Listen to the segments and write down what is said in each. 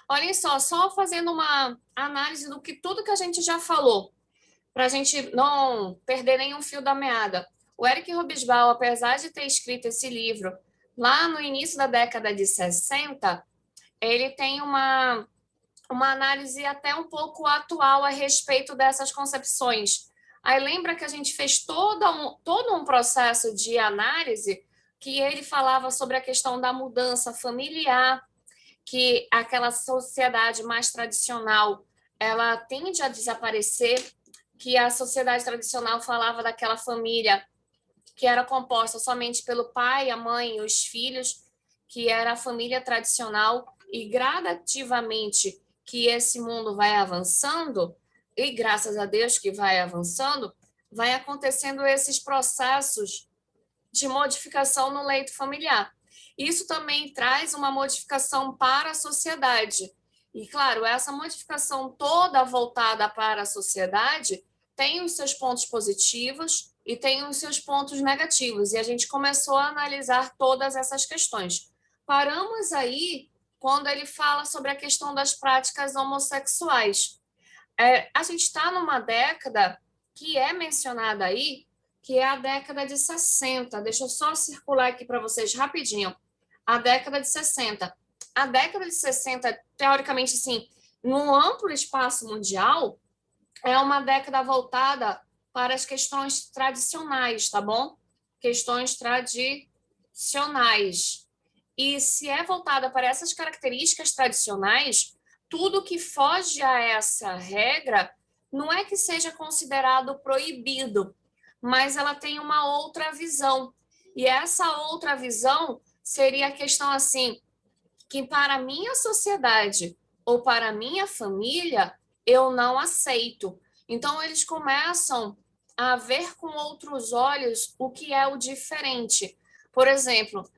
Olhem só fazendo uma análise do que tudo que a gente já falou, para a gente não perder nenhum fio da meada. O Eric Hobsbawm, apesar de ter escrito esse livro lá no início da década de 60, ele tem uma análise até um pouco atual a respeito dessas concepções. Aí lembra que a gente fez todo um processo de análise que ele falava sobre a questão da mudança familiar, que aquela sociedade mais tradicional ela tende a desaparecer, que a sociedade tradicional falava daquela família que era composta somente pelo pai, a mãe e os filhos, que era a família tradicional, e gradativamente que esse mundo vai avançando, e graças a Deus que vai avançando, vai acontecendo esses processos de modificação no leito familiar. Isso também traz uma modificação para a sociedade. E, claro, essa modificação toda voltada para a sociedade tem os seus pontos positivos e tem os seus pontos negativos. E a gente começou a analisar todas essas questões. Paramos aí quando ele fala sobre a questão das práticas homossexuais. A gente está numa década que é mencionada aí, que é a década de 60. Deixa eu só circular aqui para vocês rapidinho. A década de 60. A década de 60, teoricamente, assim, num amplo espaço mundial, é uma década voltada para as questões tradicionais, tá bom? Questões tradicionais. E se é voltada para essas características tradicionais, tudo que foge a essa regra não é que seja considerado proibido, mas ela tem uma outra visão. E essa outra visão seria a questão assim, que para a minha sociedade ou para a minha família, eu não aceito. Então, eles começam a ver com outros olhos o que é o diferente. Por exemplo,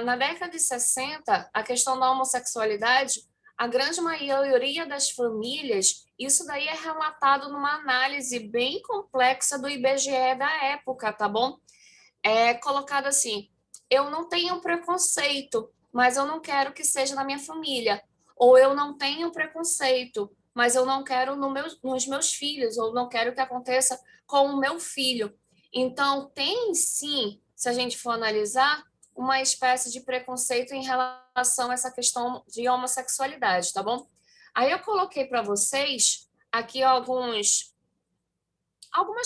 na década de 60, a questão da homossexualidade, a grande maioria das famílias, isso daí é relatado numa análise bem complexa do IBGE da época, tá bom? É colocado assim: eu não tenho preconceito, mas eu não quero que seja na minha família. Ou eu não tenho preconceito, mas eu não quero nos meus filhos, ou não quero que aconteça com o meu filho. Então, tem sim, se a gente for analisar, uma espécie de preconceito em relação a essa questão de homossexualidade, tá bom? Aí eu coloquei para vocês aqui algumas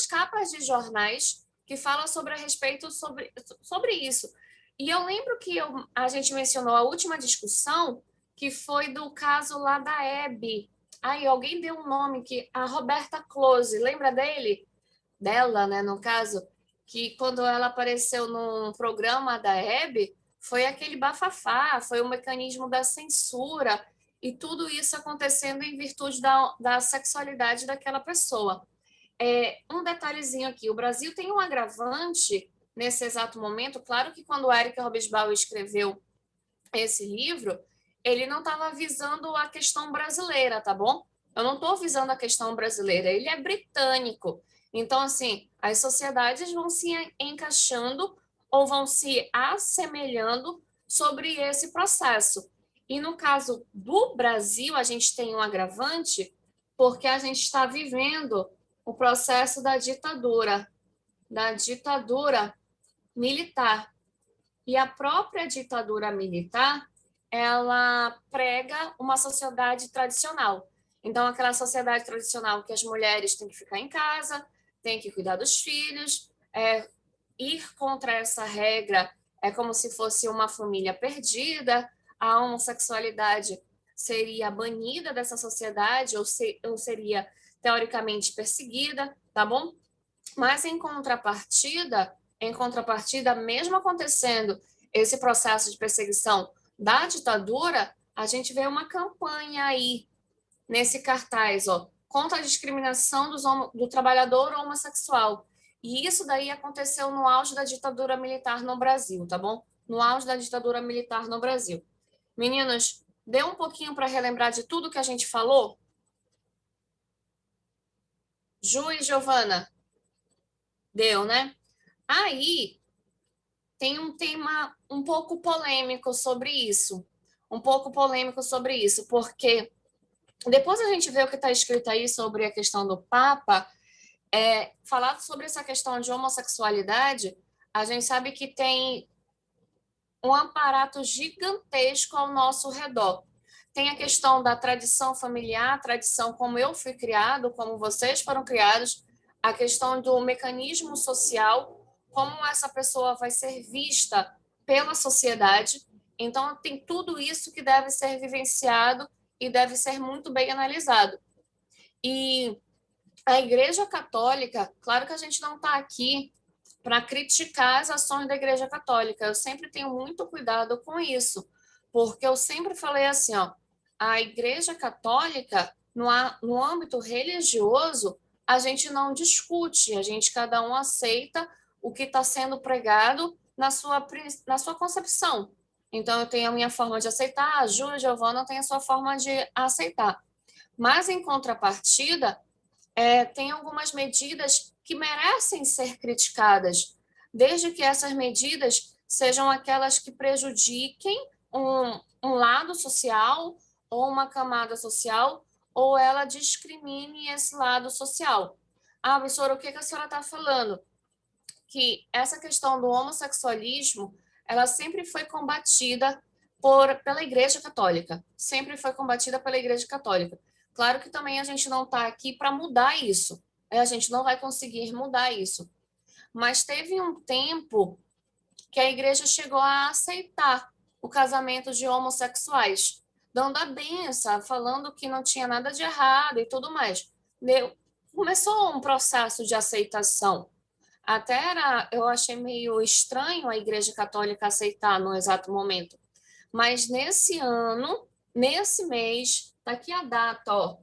capas de jornais que falam sobre a respeito sobre isso. E eu lembro que a gente mencionou a última discussão, que foi do caso lá da Hebe. Aí alguém deu um nome, que a Roberta Close, lembra dele? Dela, né, no caso, que quando ela apareceu num programa da Hebe, foi aquele bafafá, foi o mecanismo da censura, e tudo isso acontecendo em virtude da sexualidade daquela pessoa. Um detalhezinho aqui, o Brasil tem um agravante nesse exato momento. Claro que quando o Eric Hobsbawm escreveu esse livro, ele não estava visando a questão brasileira, tá bom? Eu não estou visando a questão brasileira, ele é britânico. Então, assim, as sociedades vão se encaixando ou vão se assemelhando sobre esse processo. E no caso do Brasil, a gente tem um agravante porque a gente está vivendo o processo da ditadura militar. E a própria ditadura militar, ela prega uma sociedade tradicional. Então, aquela sociedade tradicional que as mulheres têm que ficar em casa, têm que cuidar dos filhos, ir contra essa regra é como se fosse uma família perdida, a homossexualidade seria banida dessa sociedade ou seria teoricamente perseguida, tá bom? Mas em contrapartida, mesmo acontecendo esse processo de perseguição da ditadura, a gente vê uma campanha aí nesse cartaz, ó, contra a discriminação do trabalhador homossexual. E isso daí aconteceu no auge da ditadura militar no Brasil, tá bom? No auge da ditadura militar no Brasil. Meninas, deu um pouquinho para relembrar de tudo que a gente falou? Ju e Giovana, deu, né? Aí tem um tema um pouco polêmico sobre isso. um pouco polêmico sobre isso, porque depois a gente vê o que está escrito aí sobre a questão do Papa, falar sobre essa questão de homossexualidade, a gente sabe que tem um aparato gigantesco ao nosso redor. Tem a questão da tradição familiar, tradição como eu fui criado, como vocês foram criados, a questão do mecanismo social, como essa pessoa vai ser vista pela sociedade. Então, tem tudo isso que deve ser vivenciado e deve ser muito bem analisado. E a Igreja Católica, claro que a gente não está aqui para criticar as ações da Igreja Católica. Eu sempre tenho muito cuidado com isso, porque eu sempre falei assim, ó, a Igreja Católica, no âmbito religioso, a gente não discute, a gente cada um aceita o que está sendo pregado na sua concepção. Então, eu tenho a minha forma de aceitar, a Ju e a Giovana têm a sua forma de aceitar. Mas, em contrapartida, tem algumas medidas que merecem ser criticadas, desde que essas medidas sejam aquelas que prejudiquem um lado social ou uma camada social, ou ela discrimine esse lado social. Ah, professora, o que a senhora está falando? Que essa questão do homossexualismo, ela sempre foi combatida pela Igreja Católica, sempre foi combatida pela Igreja Católica. Claro que também a gente não está aqui para mudar isso, a gente não vai conseguir mudar isso. Mas teve um tempo que a Igreja chegou a aceitar o casamento de homossexuais, dando a benção, falando que não tinha nada de errado e tudo mais. Começou um processo de aceitação. Eu achei meio estranho a Igreja Católica aceitar no exato momento. Mas nesse ano, nesse mês, tá aqui a data, ó,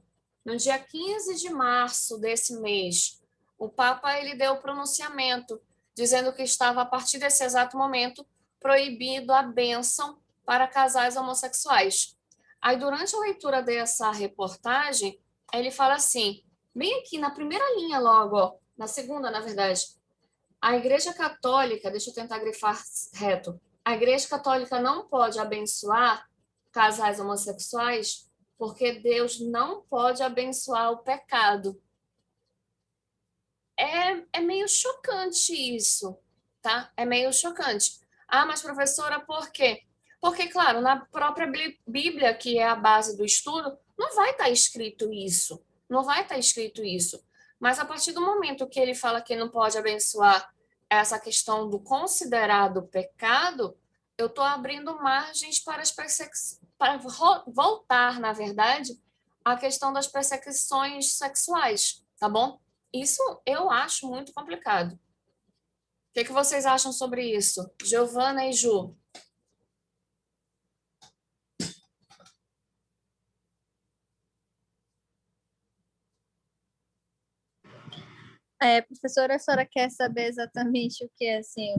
no dia 15 de março desse mês, o Papa ele deu o pronunciamento dizendo que estava, a partir desse exato momento, proibido a bênção para casais homossexuais. Aí, durante a leitura dessa reportagem, ele fala assim, bem aqui na primeira linha logo, ó, na segunda, na verdade, a Igreja Católica, deixa eu tentar grifar reto, a Igreja Católica não pode abençoar casais homossexuais porque Deus não pode abençoar o pecado. É meio chocante isso, tá? É meio chocante. Ah, mas professora, por quê? Porque, claro, na própria Bíblia, que é a base do estudo, não vai estar escrito isso. Não vai estar escrito isso. Mas a partir do momento que ele fala que não pode abençoar essa questão do considerado pecado, eu estou abrindo margens para voltar, na verdade, à questão das perseguições sexuais, tá bom? Isso eu acho muito complicado. O que vocês acham sobre isso? Giovana e Ju. Professora, a senhora quer saber exatamente o que é, assim,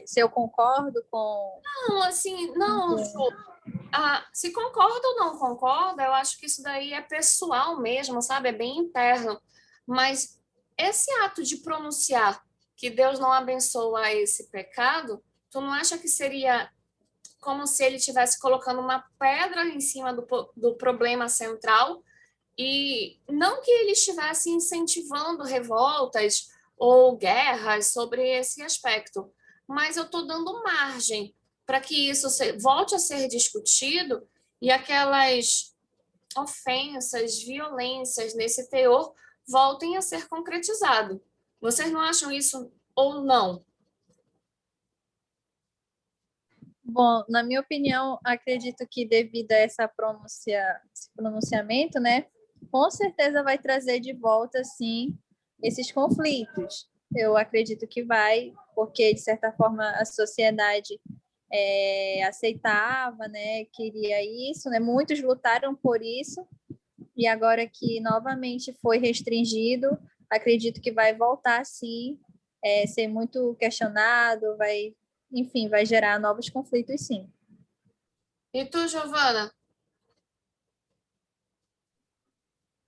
se eu concordo com... Não, assim, não, Ju. Se concorda ou não concorda, eu acho que isso daí é pessoal mesmo, sabe? É bem interno. Mas esse ato de pronunciar que Deus não abençoa esse pecado, tu não acha que seria como se ele estivesse colocando uma pedra em cima do problema central e não que ele estivesse incentivando revoltas ou guerras sobre esse aspecto, mas eu estou dando margem para que isso volte a ser discutido e aquelas ofensas, violências nesse teor voltem a ser concretizado. Vocês não acham isso ou não? Bom, na minha opinião, acredito que devido a esse pronunciamento, né, com certeza vai trazer de volta, sim, esses conflitos. Eu acredito que vai, porque, de certa forma, a sociedade aceitava, né, queria isso, né, muitos lutaram por isso, e agora que novamente foi restringido, acredito que vai voltar, sim, ser muito questionado, enfim, vai gerar novos conflitos, sim. E tu, Giovana?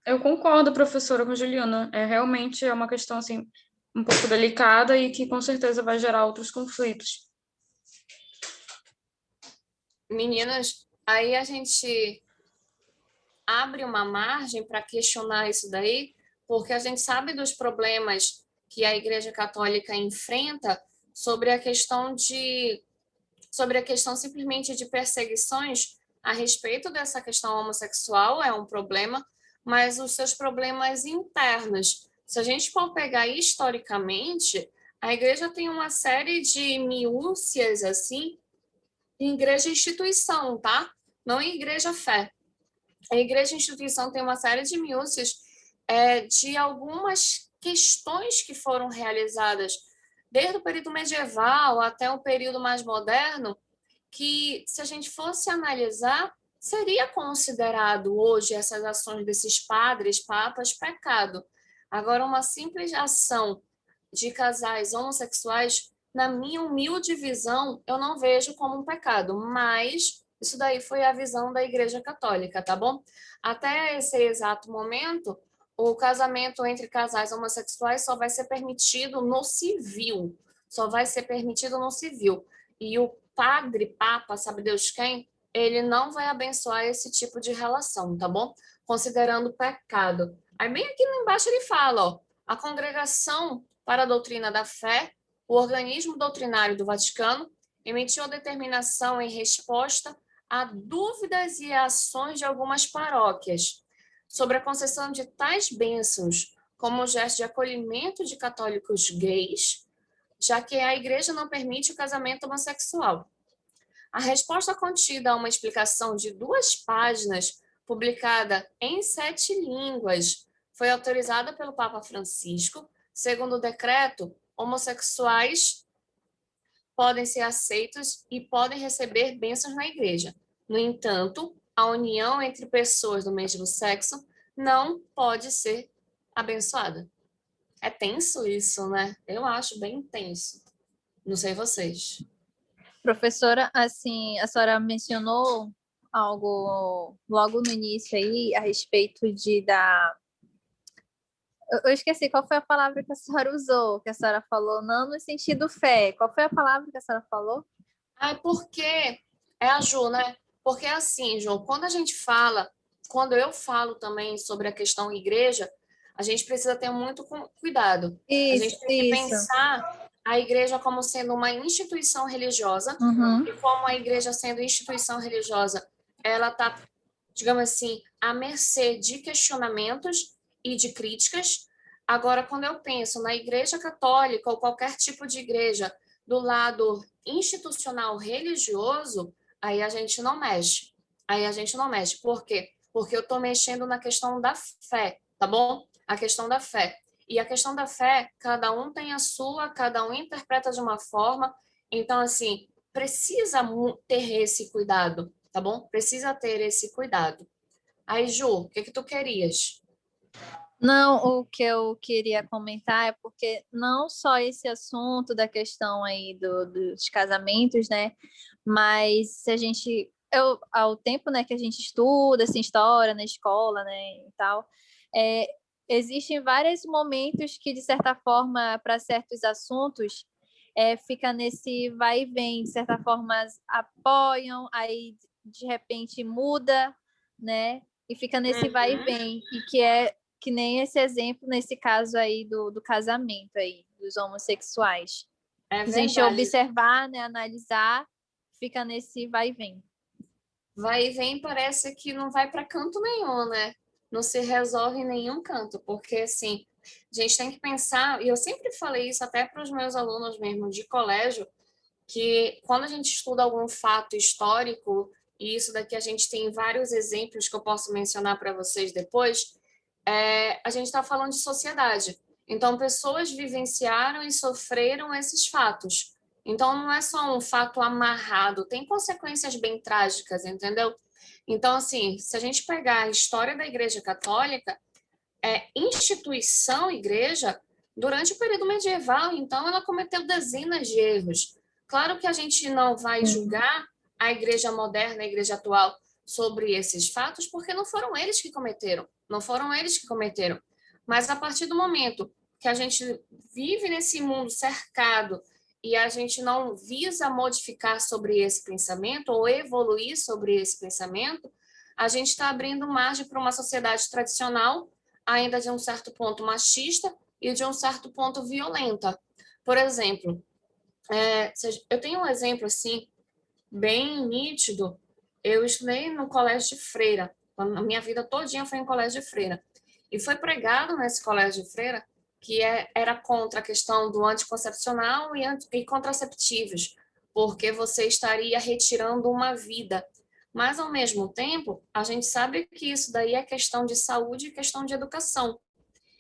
Eu concordo, professora, com Juliana. Realmente é uma questão assim um pouco delicada e que com certeza vai gerar outros conflitos. Meninas, Aí a gente abre uma margem para questionar isso daí, porque a gente sabe dos problemas que a Igreja Católica enfrenta sobre a questão simplesmente de perseguições a respeito dessa questão homossexual, é um problema, mas os seus problemas internos. Se a gente for pegar historicamente, a igreja tem uma série de minúcias, assim, em igreja instituição, tá? Não em igreja fé. A igreja instituição tem uma série de minúcias de algumas questões que foram realizadas desde o período medieval até o período mais moderno, que, se a gente fosse analisar, seria considerado hoje essas ações desses padres, papas, pecado. Agora, uma simples ação de casais homossexuais, na minha humilde visão, eu não vejo como um pecado, mas isso daí foi a visão da Igreja Católica, tá bom? Até esse exato momento, o casamento entre casais homossexuais só vai ser permitido no civil, só vai ser permitido no civil. E o padre, papa, sabe Deus quem, ele não vai abençoar esse tipo de relação, tá bom? Considerando pecado. Aí bem aqui embaixo ele fala, ó, a Congregação para a Doutrina da Fé, o organismo doutrinário do Vaticano, emitiu a determinação em resposta a dúvidas e ações de algumas paróquias sobre a concessão de tais bênçãos como gesto de acolhimento de católicos gays, já que a igreja não permite o casamento homossexual. A resposta contida a uma explicação de 2 páginas, publicada em 7 línguas, foi autorizada pelo Papa Francisco. Segundo o decreto, homossexuais podem ser aceitos e podem receber bênçãos na igreja. No entanto, a união entre pessoas do mesmo sexo não pode ser abençoada. É tenso isso, né? Eu acho bem tenso. Não sei vocês. Professora, assim, a senhora mencionou algo logo no início aí a respeito eu esqueci qual foi a palavra que a senhora usou, que a senhora falou, não no sentido fé. Qual foi a palavra que a senhora falou? Porque é a Ju, né? Porque assim, Ju, quando eu falo também sobre a questão igreja, a gente precisa ter muito cuidado. A Isso, gente tem que isso. pensar a igreja como sendo uma instituição religiosa, Uhum. e como a igreja sendo instituição religiosa, ela está, digamos assim, à mercê de questionamentos e de críticas. Agora, quando eu penso na igreja católica ou qualquer tipo de igreja do lado institucional religioso, aí a gente não mexe. Aí a gente não mexe. Por quê? Porque eu estou mexendo na questão da fé, tá bom? A questão da fé. E a questão da fé, cada um tem a sua, cada um interpreta de uma forma. Então, assim, precisa ter esse cuidado, tá bom? Precisa ter esse cuidado. Aí, Ju, o que tu querias? Não, o que eu queria comentar é porque não só esse assunto da questão aí dos casamentos, né? Mas se a gente, ao tempo, né, que a gente estuda assim, história na escola, né, e tal, é, existem vários momentos que, de certa forma, para certos assuntos, fica nesse vai e vem, de certa forma, apoiam, aí de repente muda, né? E fica nesse vai e Uhum. vem, e que nem esse exemplo nesse caso aí do casamento aí, dos homossexuais. É Se a gente verdade. observar, né, analisar, fica nesse vai e vem. Vai e vem, parece que não vai para canto nenhum, né? Não se resolve em nenhum canto, porque assim, a gente tem que pensar, e eu sempre falei isso até para os meus alunos mesmo de colégio, que quando a gente estuda algum fato histórico, e isso daqui a gente tem vários exemplos que eu posso mencionar para vocês depois, a gente está falando de sociedade. Então, pessoas vivenciaram e sofreram esses fatos. Então, não é só um fato amarrado, tem consequências bem trágicas, entendeu? Então, assim, se a gente pegar a história da Igreja Católica, instituição igreja, durante o período medieval, então, ela cometeu dezenas de erros. Claro que a gente não vai julgar a igreja moderna, a igreja atual, sobre esses fatos, porque não foram eles que cometeram. Não foram eles que cometeram. Mas a partir do momento que a gente vive nesse mundo cercado e a gente não visa modificar sobre esse pensamento ou evoluir sobre esse pensamento, a gente está abrindo margem para uma sociedade tradicional, ainda de um certo ponto machista e de um certo ponto violenta. Por exemplo, eu tenho um exemplo assim, bem nítido. Eu estudei no colégio de freira, a minha vida todinha foi em colégio de freira, e foi pregado nesse colégio de freira que era contra a questão do anticoncepcional e contraceptivos, porque você estaria retirando uma vida. Mas, ao mesmo tempo, a gente sabe que isso daí é questão de saúde e questão de educação.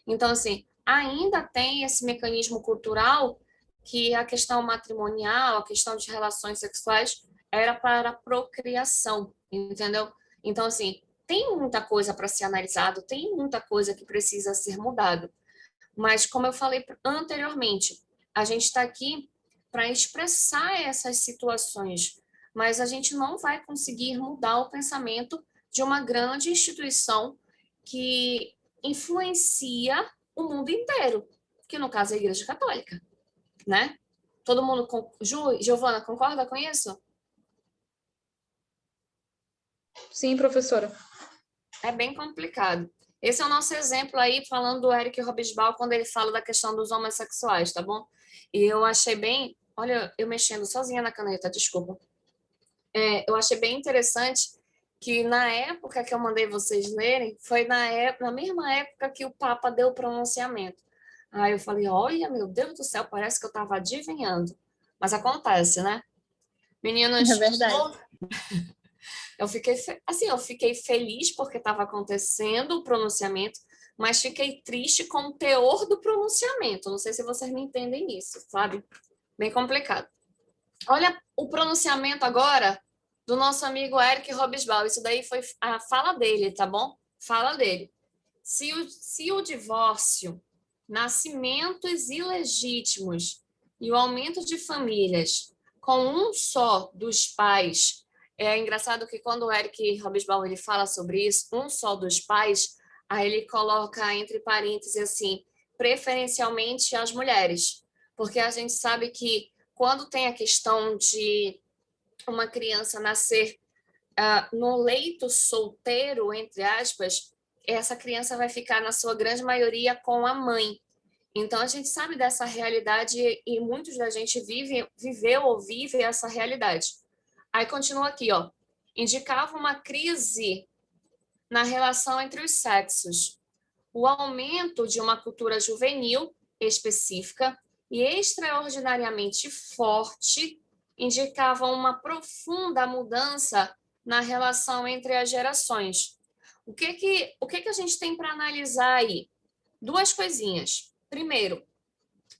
Então, assim, ainda tem esse mecanismo cultural que a questão matrimonial, a questão de relações sexuais era para a procriação, entendeu? Então, assim, tem muita coisa para ser analisado, tem muita coisa que precisa ser mudado. Mas, como eu falei anteriormente, a gente está aqui para expressar essas situações, mas a gente não vai conseguir mudar o pensamento de uma grande instituição que influencia o mundo inteiro, que no caso é a Igreja Católica, né? Todo mundo, Giovana, concorda com isso? Sim, professora. É bem complicado. Esse é o nosso exemplo aí, falando do Eric Hobsbawm, quando ele fala da questão dos homossexuais, tá bom? E eu achei bem... Olha, eu mexendo sozinha na caneta, desculpa. Eu achei bem interessante que na época que eu mandei vocês lerem, foi na mesma época que o Papa deu o pronunciamento. Aí eu falei, olha, meu Deus do céu, parece que eu estava adivinhando. Mas acontece, né? Meninos, É verdade. eu fiquei feliz porque estava acontecendo o pronunciamento, mas fiquei triste com o teor do pronunciamento. Não sei se vocês me entendem isso, sabe? Bem complicado. Olha o pronunciamento agora do nosso amigo Eric Hobsbawm. Isso daí foi a fala dele, tá bom? Fala dele. Se o divórcio, nascimentos ilegítimos e o aumento de famílias com um só dos pais, é engraçado que quando o Eric Hobsbawm ele fala sobre isso, um só dos pais, aí ele coloca entre parênteses assim, preferencialmente as mulheres, porque a gente sabe que quando tem a questão de uma criança nascer no leito solteiro, entre aspas, essa criança vai ficar, na sua grande maioria, com a mãe. Então, a gente sabe dessa realidade e muitos da gente viveu ou vive essa realidade. Aí continua aqui, ó. Indicava uma crise na relação entre os sexos, o aumento de uma cultura juvenil específica e extraordinariamente forte indicavam uma profunda mudança na relação entre as gerações. O que a gente tem para analisar aí? Duas coisinhas. Primeiro,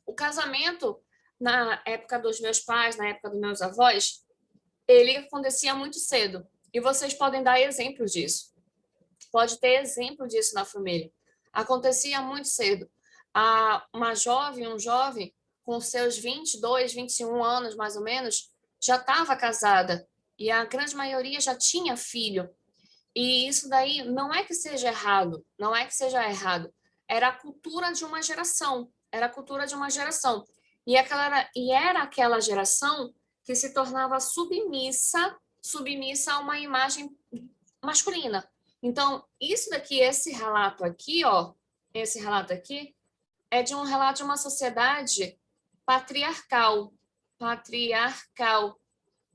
o casamento na época dos meus pais, na época dos meus avós, ele acontecia muito cedo. E vocês podem dar exemplos disso. Pode ter exemplo disso na família. Acontecia muito cedo. Uma jovem, um jovem, com seus 22, 21 anos, mais ou menos, já estava casada. E a grande maioria já tinha filho. E isso daí não é que seja errado, não é que seja errado. Era a cultura de uma geração. Era a cultura de uma geração. E era aquela geração que se tornava submissa a uma imagem masculina. Então, isso daqui, esse relato aqui, ó, esse relato aqui, é de um relato de uma sociedade patriarcal,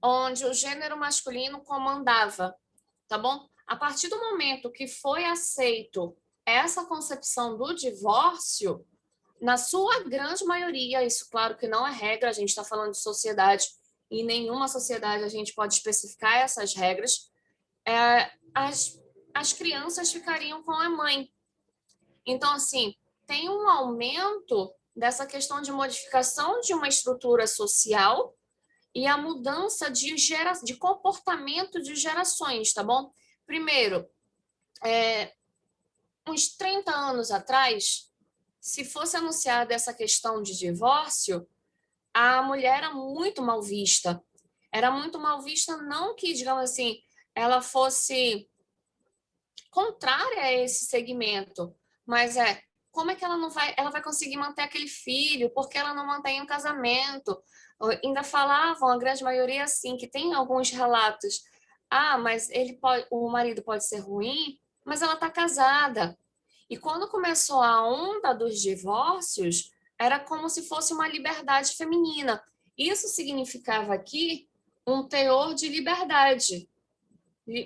onde o gênero masculino comandava, tá bom? A partir do momento que foi aceito essa concepção do divórcio, na sua grande maioria, isso claro que não é regra, a gente está falando de sociedade, e em nenhuma sociedade a gente pode especificar essas regras, as crianças ficariam com a mãe. Então, assim, tem um aumento dessa questão de modificação de uma estrutura social e a mudança de comportamento de gerações, tá bom? Primeiro, uns 30 anos atrás, se fosse anunciada essa questão de divórcio, a mulher era muito mal vista. Era muito mal vista, não que, digamos assim, ela fosse contrária a esse segmento, mas como é que ela vai conseguir manter aquele filho? Por que ela não mantém um casamento? Ainda falavam, a grande maioria assim, que tem alguns relatos. Ah, mas o marido pode ser ruim, mas ela está casada. E quando começou a onda dos divórcios, era como se fosse uma liberdade feminina. Isso significava aqui um teor de liberdade.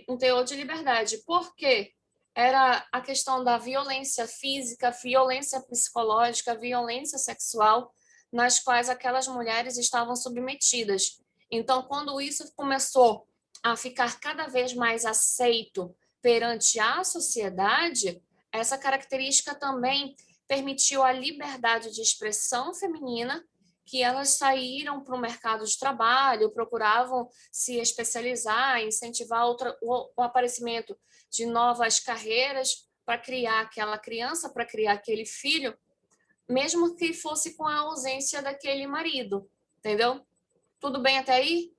Um teor de liberdade. Por quê? Era a questão da violência física, violência psicológica, violência sexual, nas quais aquelas mulheres estavam submetidas. Então, quando isso começou a ficar cada vez mais aceito perante a sociedade, essa característica também permitiu a liberdade de expressão feminina, que elas saíram para o mercado de trabalho, procuravam se especializar, incentivar o aparecimento de novas carreiras para criar aquela criança, para criar aquele filho, mesmo que fosse com a ausência daquele marido, entendeu? Tudo bem até aí?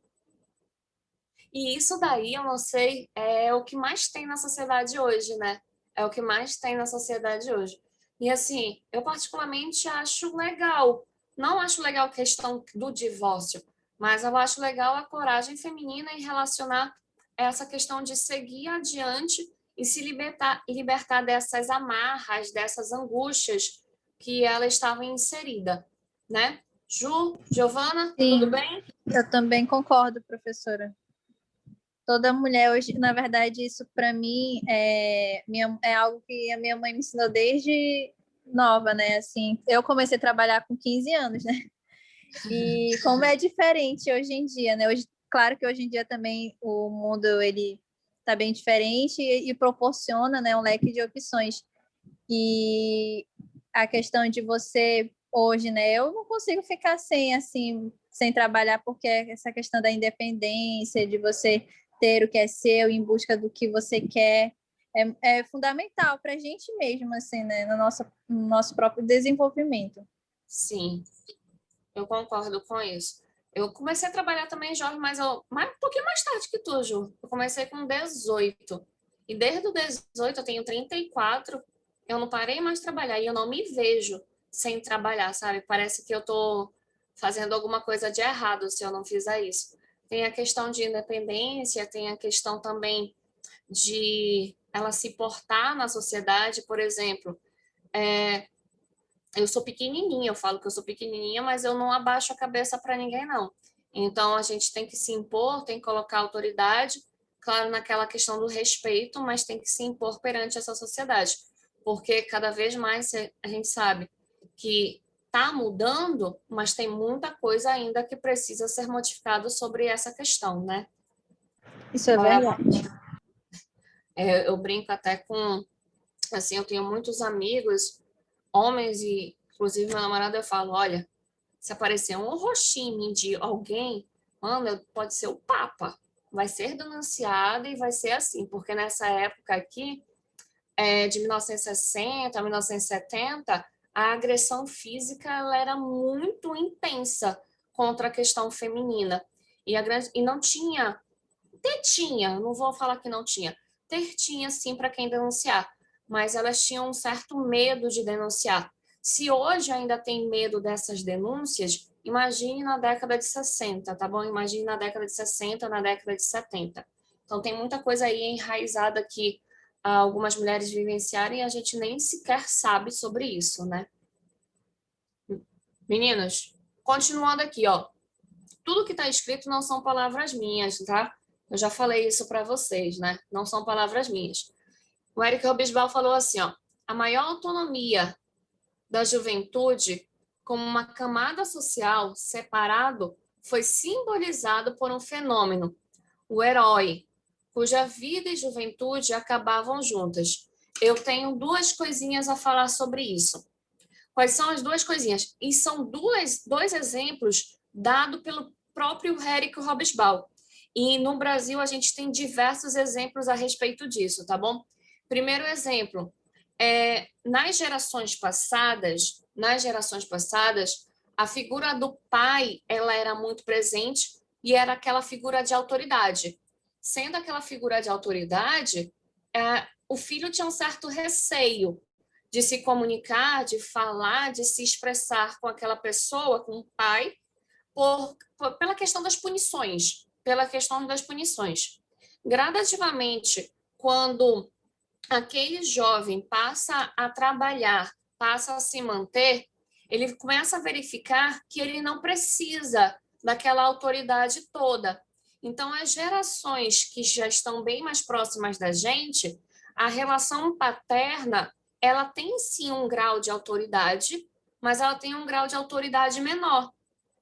E isso daí, eu não sei, é o que mais tem na sociedade hoje, né? É o que mais tem na sociedade hoje. E assim, eu particularmente acho legal. Não acho legal a questão do divórcio, mas eu acho legal a coragem feminina em relacionar essa questão de seguir adiante e se libertar dessas amarras, dessas angústias que ela estava inserida, né? Ju, Giovana, tudo Sim, bem? eu também concordo, professora. Toda mulher hoje, na verdade, isso para mim é algo que a minha mãe me ensinou desde nova, né? Assim, eu comecei a trabalhar com 15 anos, né? E como é diferente hoje em dia, né? Hoje, claro que hoje em dia também o mundo ele está bem diferente e proporciona, né, um leque de opções. E a questão de você hoje, né? Eu não consigo ficar sem trabalhar porque essa questão da independência, de você ter o que é seu em busca do que você quer, é fundamental para a gente mesmo, assim, né? No nosso próprio desenvolvimento. Sim. Eu concordo com isso. Eu comecei a trabalhar também jovem, um pouquinho mais tarde que tu, Ju. Eu comecei com 18. E desde os 18, eu tenho 34, eu não parei mais de trabalhar. E eu não me vejo sem trabalhar, sabe? Parece que eu tô fazendo alguma coisa de errado se eu não fizer isso. Tem a questão de independência, tem a questão também de ela se portar na sociedade, por exemplo. É, eu sou pequenininha, eu falo que eu sou pequenininha, mas eu não abaixo a cabeça para ninguém, não. Então, a gente tem que se impor, tem que colocar autoridade, claro, naquela questão do respeito, mas tem que se impor perante essa sociedade, porque cada vez mais a gente sabe que está mudando, mas tem muita coisa ainda que precisa ser modificado sobre essa questão, né? Isso é verdade. Eu brinco até com, assim, eu tenho muitos amigos, homens, e inclusive meu namorado, eu falo, olha, se aparecer um roxinho de alguém, mano, pode ser o Papa. Vai ser denunciado e vai ser assim, porque nessa época aqui, de 1960 a 1970, a agressão física ela era muito intensa contra a questão feminina. E não tinha, até tinha, não vou falar que não tinha, tinha sim para quem denunciar, mas elas tinham um certo medo de denunciar. Se hoje ainda tem medo dessas denúncias, imagine na década de 60, tá bom? Imagine na década de 60, na década de 70. Então tem muita coisa aí enraizada que algumas mulheres vivenciaram e a gente nem sequer sabe sobre isso, né? Meninas, continuando aqui, ó. Tudo que está escrito não são palavras minhas, tá? Eu já falei isso para vocês, né? Não são palavras minhas. O Eric Hobsbawm falou assim, ó, a maior autonomia da juventude como uma camada social separado foi simbolizado por um fenômeno, o herói, cuja vida e juventude acabavam juntas. Eu tenho duas coisinhas a falar sobre isso. Quais são as duas coisinhas? E são dois exemplos dados pelo próprio Eric Hobsbawm. E no Brasil a gente tem diversos exemplos a respeito disso, tá bom? Primeiro exemplo, nas gerações passadas, a figura do pai, ela era muito presente e era aquela figura de autoridade. Sendo aquela figura de autoridade, o filho tinha um certo receio de se comunicar, de falar, de se expressar com aquela pessoa, com o pai, pela questão das punições, Gradativamente, quando aquele jovem passa a trabalhar, passa a se manter, ele começa a verificar que ele não precisa daquela autoridade toda. Então, as gerações que já estão bem mais próximas da gente, a relação paterna, ela tem sim um grau de autoridade, mas ela tem um grau de autoridade menor.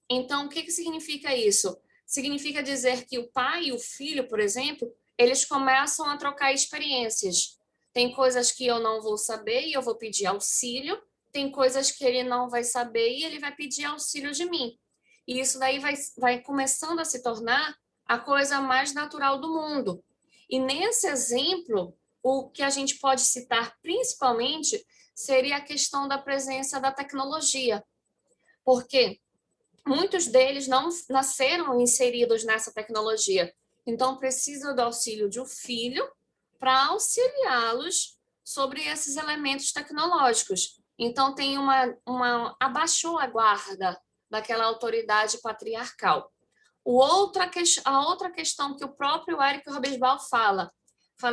Então, o que significa isso? Significa dizer que o pai e o filho, por exemplo, eles começam a trocar experiências. Tem coisas que eu não vou saber e eu vou pedir auxílio, tem coisas que ele não vai saber e ele vai pedir auxílio de mim. E isso daí vai começando a se tornar a coisa mais natural do mundo. E nesse exemplo, o que a gente pode citar principalmente seria a questão da presença da tecnologia. Porque muitos deles não nasceram inseridos nessa tecnologia. Então, precisam do auxílio de um filho para auxiliá-los sobre esses elementos tecnológicos. Então, tem abaixou a guarda daquela autoridade patriarcal. A outra questão que o próprio Éric Robesbal fala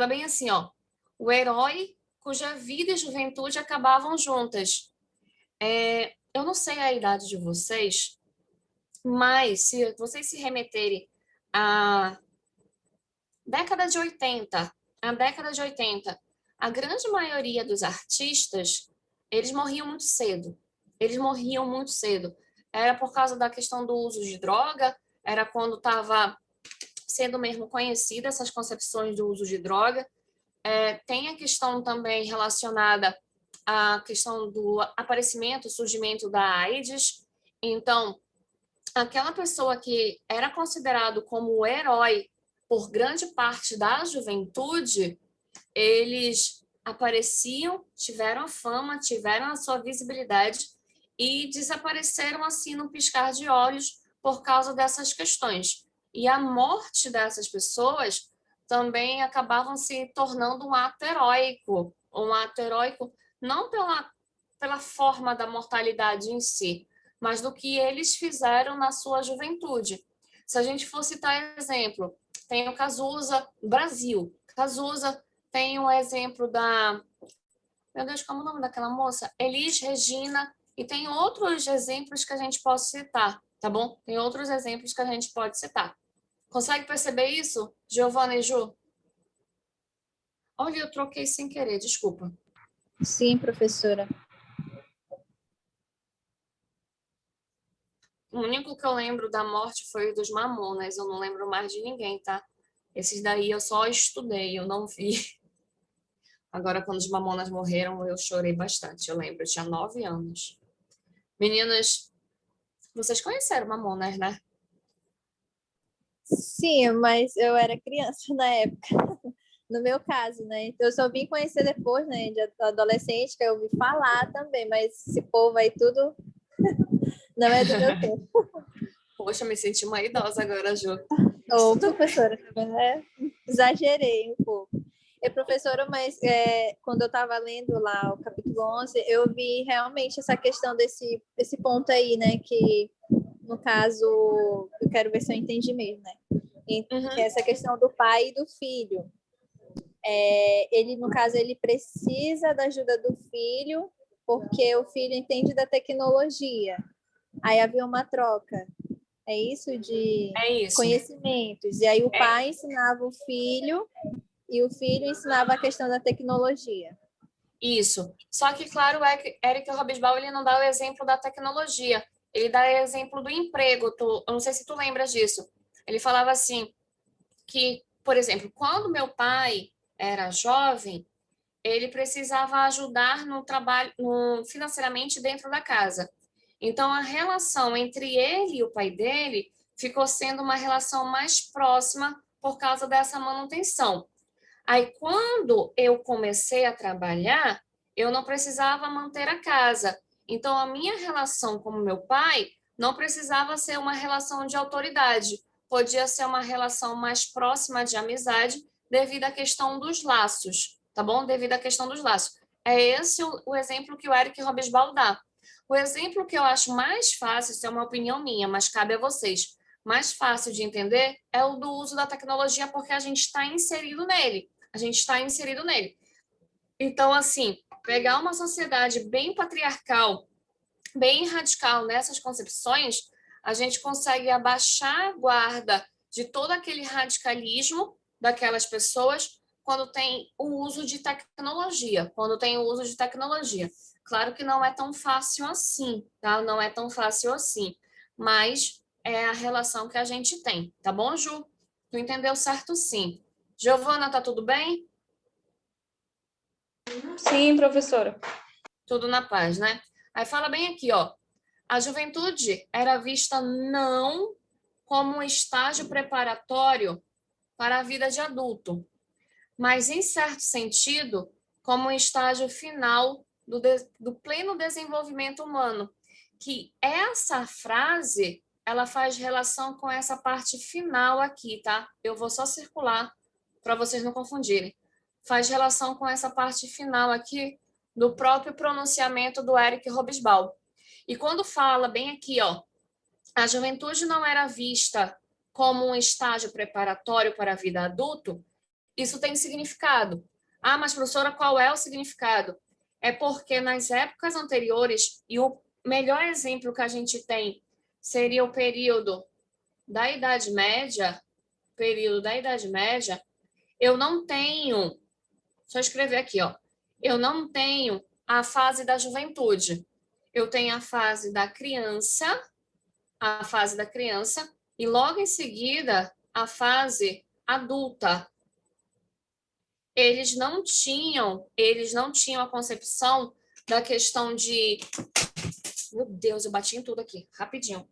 bem assim, ó, o herói cuja vida e juventude acabavam juntas. Eu não sei a idade de vocês, mas se vocês se remeterem à década de 80, a grande maioria dos artistas, eles morriam muito cedo. Era por causa da questão do uso de droga, era quando estava sendo mesmo conhecida essas concepções do uso de droga. Tem a questão também relacionada à questão do aparecimento, surgimento da AIDS. Então, aquela pessoa que era considerado como o herói por grande parte da juventude, eles apareciam, tiveram a fama, tiveram a sua visibilidade e desapareceram assim no piscar de olhos por causa dessas questões. E a morte dessas pessoas também acabavam se tornando um ato heróico não pela forma da mortalidade em si, mas do que eles fizeram na sua juventude. Se a gente for citar exemplo, tem o Cazuza, Brasil. Cazuza, tem o exemplo da... Meu Deus, como é o nome daquela moça? Elis Regina, e tem outros exemplos que a gente pode citar, tá bom? Tem outros exemplos que a gente pode citar. Consegue perceber isso, Giovana e Ju? Olha, eu troquei sem querer, desculpa. Sim, professora. O único que eu lembro da morte foi o dos Mamonas, eu não lembro mais de ninguém, tá? Esses daí eu só estudei, eu não vi. Agora, quando os Mamonas morreram, eu chorei bastante, eu lembro, eu tinha 9 anos. Meninas, vocês conheceram Mamonas, né? Sim, mas eu era criança na época, no meu caso, né? Então, eu só vim conhecer depois, né, de adolescente, que eu ouvi falar também, mas esse povo aí tudo não é do meu tempo. Poxa, me senti uma idosa agora, Ju. Ô, professora, né? Exagerei um pouco. Professora, mas quando eu estava lendo lá o capítulo 11, eu vi realmente essa questão desse ponto aí, né? Que, no caso, eu quero ver se eu entendi mesmo, né? Que é essa questão do pai e do filho. Ele, no caso, ele precisa da ajuda do filho, porque o filho entende da tecnologia. Aí havia uma troca. É isso de conhecimentos. E aí o pai ensinava o filho e o filho ensinava a questão da tecnologia. Isso. Só que, claro, o Éric Robesbal, ele não dá o exemplo da tecnologia. Ele dá o exemplo do emprego. Eu não sei se tu lembras disso. Ele falava assim, que, por exemplo, quando meu pai era jovem, ele precisava ajudar no trabalho, financeiramente dentro da casa. Então, a relação entre ele e o pai dele ficou sendo uma relação mais próxima por causa dessa manutenção. Aí, quando eu comecei a trabalhar, eu não precisava manter a casa. Então, a minha relação com meu pai não precisava ser uma relação de autoridade, podia ser uma relação mais próxima de amizade devido à questão dos laços, tá bom? Devido à questão dos laços. É esse o exemplo que o Eric Hobsbawm dá. O exemplo que eu acho mais fácil, isso é uma opinião minha, mas cabe a vocês, mais fácil de entender é o do uso da tecnologia, porque a gente está inserido nele. A gente está inserido nele. Então, assim, pegar uma sociedade bem patriarcal, bem radical nessas concepções, a gente consegue abaixar a guarda de todo aquele radicalismo daquelas pessoas quando tem o uso de tecnologia, quando tem o uso de tecnologia. Claro que não é tão fácil assim, tá? Não é tão fácil assim, mas é a relação que a gente tem, tá bom, Ju? Tu entendeu certo, sim. Giovana, tá tudo bem? Sim, professora. Tudo na paz, né? Aí fala bem aqui, ó. A juventude era vista não como um estágio preparatório para a vida de adulto, mas, em certo sentido, como um estágio final do pleno desenvolvimento humano. Que essa frase, ela faz relação com essa parte final aqui, tá? Eu vou só circular para vocês não confundirem. Faz relação com essa parte final aqui do próprio pronunciamento do Eric Hobsbawm. E quando fala bem aqui, ó, a juventude não era vista como um estágio preparatório para a vida adulto, isso tem significado. Ah, mas professora, qual é o significado? É porque nas épocas anteriores, e o melhor exemplo que a gente tem seria o período da Idade Média, eu não tenho, só escrever aqui, ó, eu não tenho a fase da juventude. Eu tenho a fase da criança, e logo em seguida a fase adulta. Eles não tinham a concepção da questão de, meu Deus, eu bati em tudo aqui, rapidinho.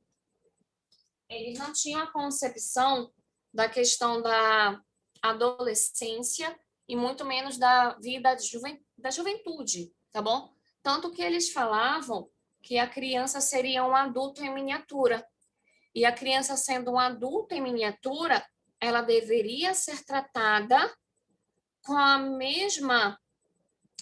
Eles não tinham a concepção da questão da adolescência e muito menos da vida da juventude, tá bom? Tanto que eles falavam que a criança seria um adulto em miniatura. E a criança sendo um adulto em miniatura, ela deveria ser tratada com a mesma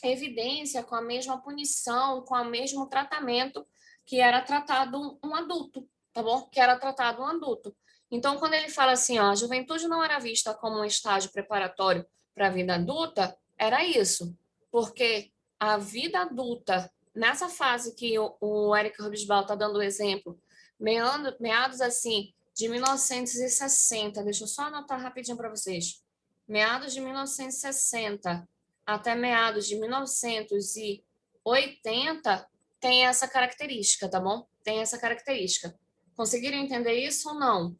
evidência, com a mesma punição, com o mesmo tratamento que era tratado um adulto, tá bom? Que era tratado um adulto. Então, quando ele fala assim, ó, a juventude não era vista como um estágio preparatório para a vida adulta, era isso. Porque a vida adulta, nessa fase que o Eric Hobsbawm está dando o exemplo, meados assim de 1960, deixa eu só anotar rapidinho para vocês. Meados de 1960 até meados de 1980 tem essa característica, tá bom? Tem essa característica. Conseguiram entender isso ou não?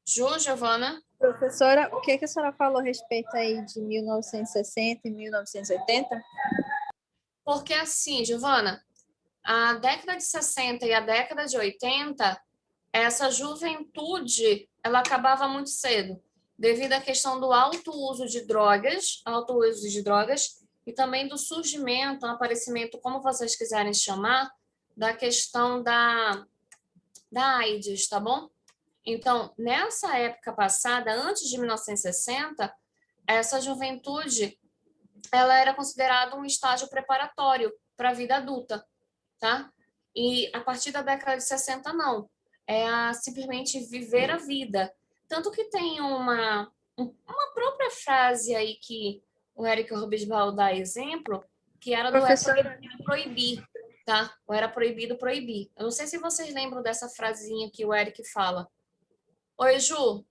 Ju, Giovana? Professora, o que que a senhora falou a respeito aí de 1960 e 1980? Porque assim, Giovana, a década de 60 e a década de 80, essa juventude, ela acabava muito cedo, devido à questão do alto uso de drogas, e também do surgimento, aparecimento, como vocês quiserem chamar, da questão da AIDS, tá bom? Então, nessa época passada, antes de 1960, essa juventude, ela era considerada um estágio preparatório para a vida adulta, tá? E a partir da década de 60, não. Simplesmente viver a vida. Tanto que tem uma própria frase aí que o Eric Hobsbawm dá exemplo, que era do Professora, proibir, tá? Ou era proibido proibir. Eu não sei se vocês lembram dessa frasinha que o Eric fala. Oi, Ju.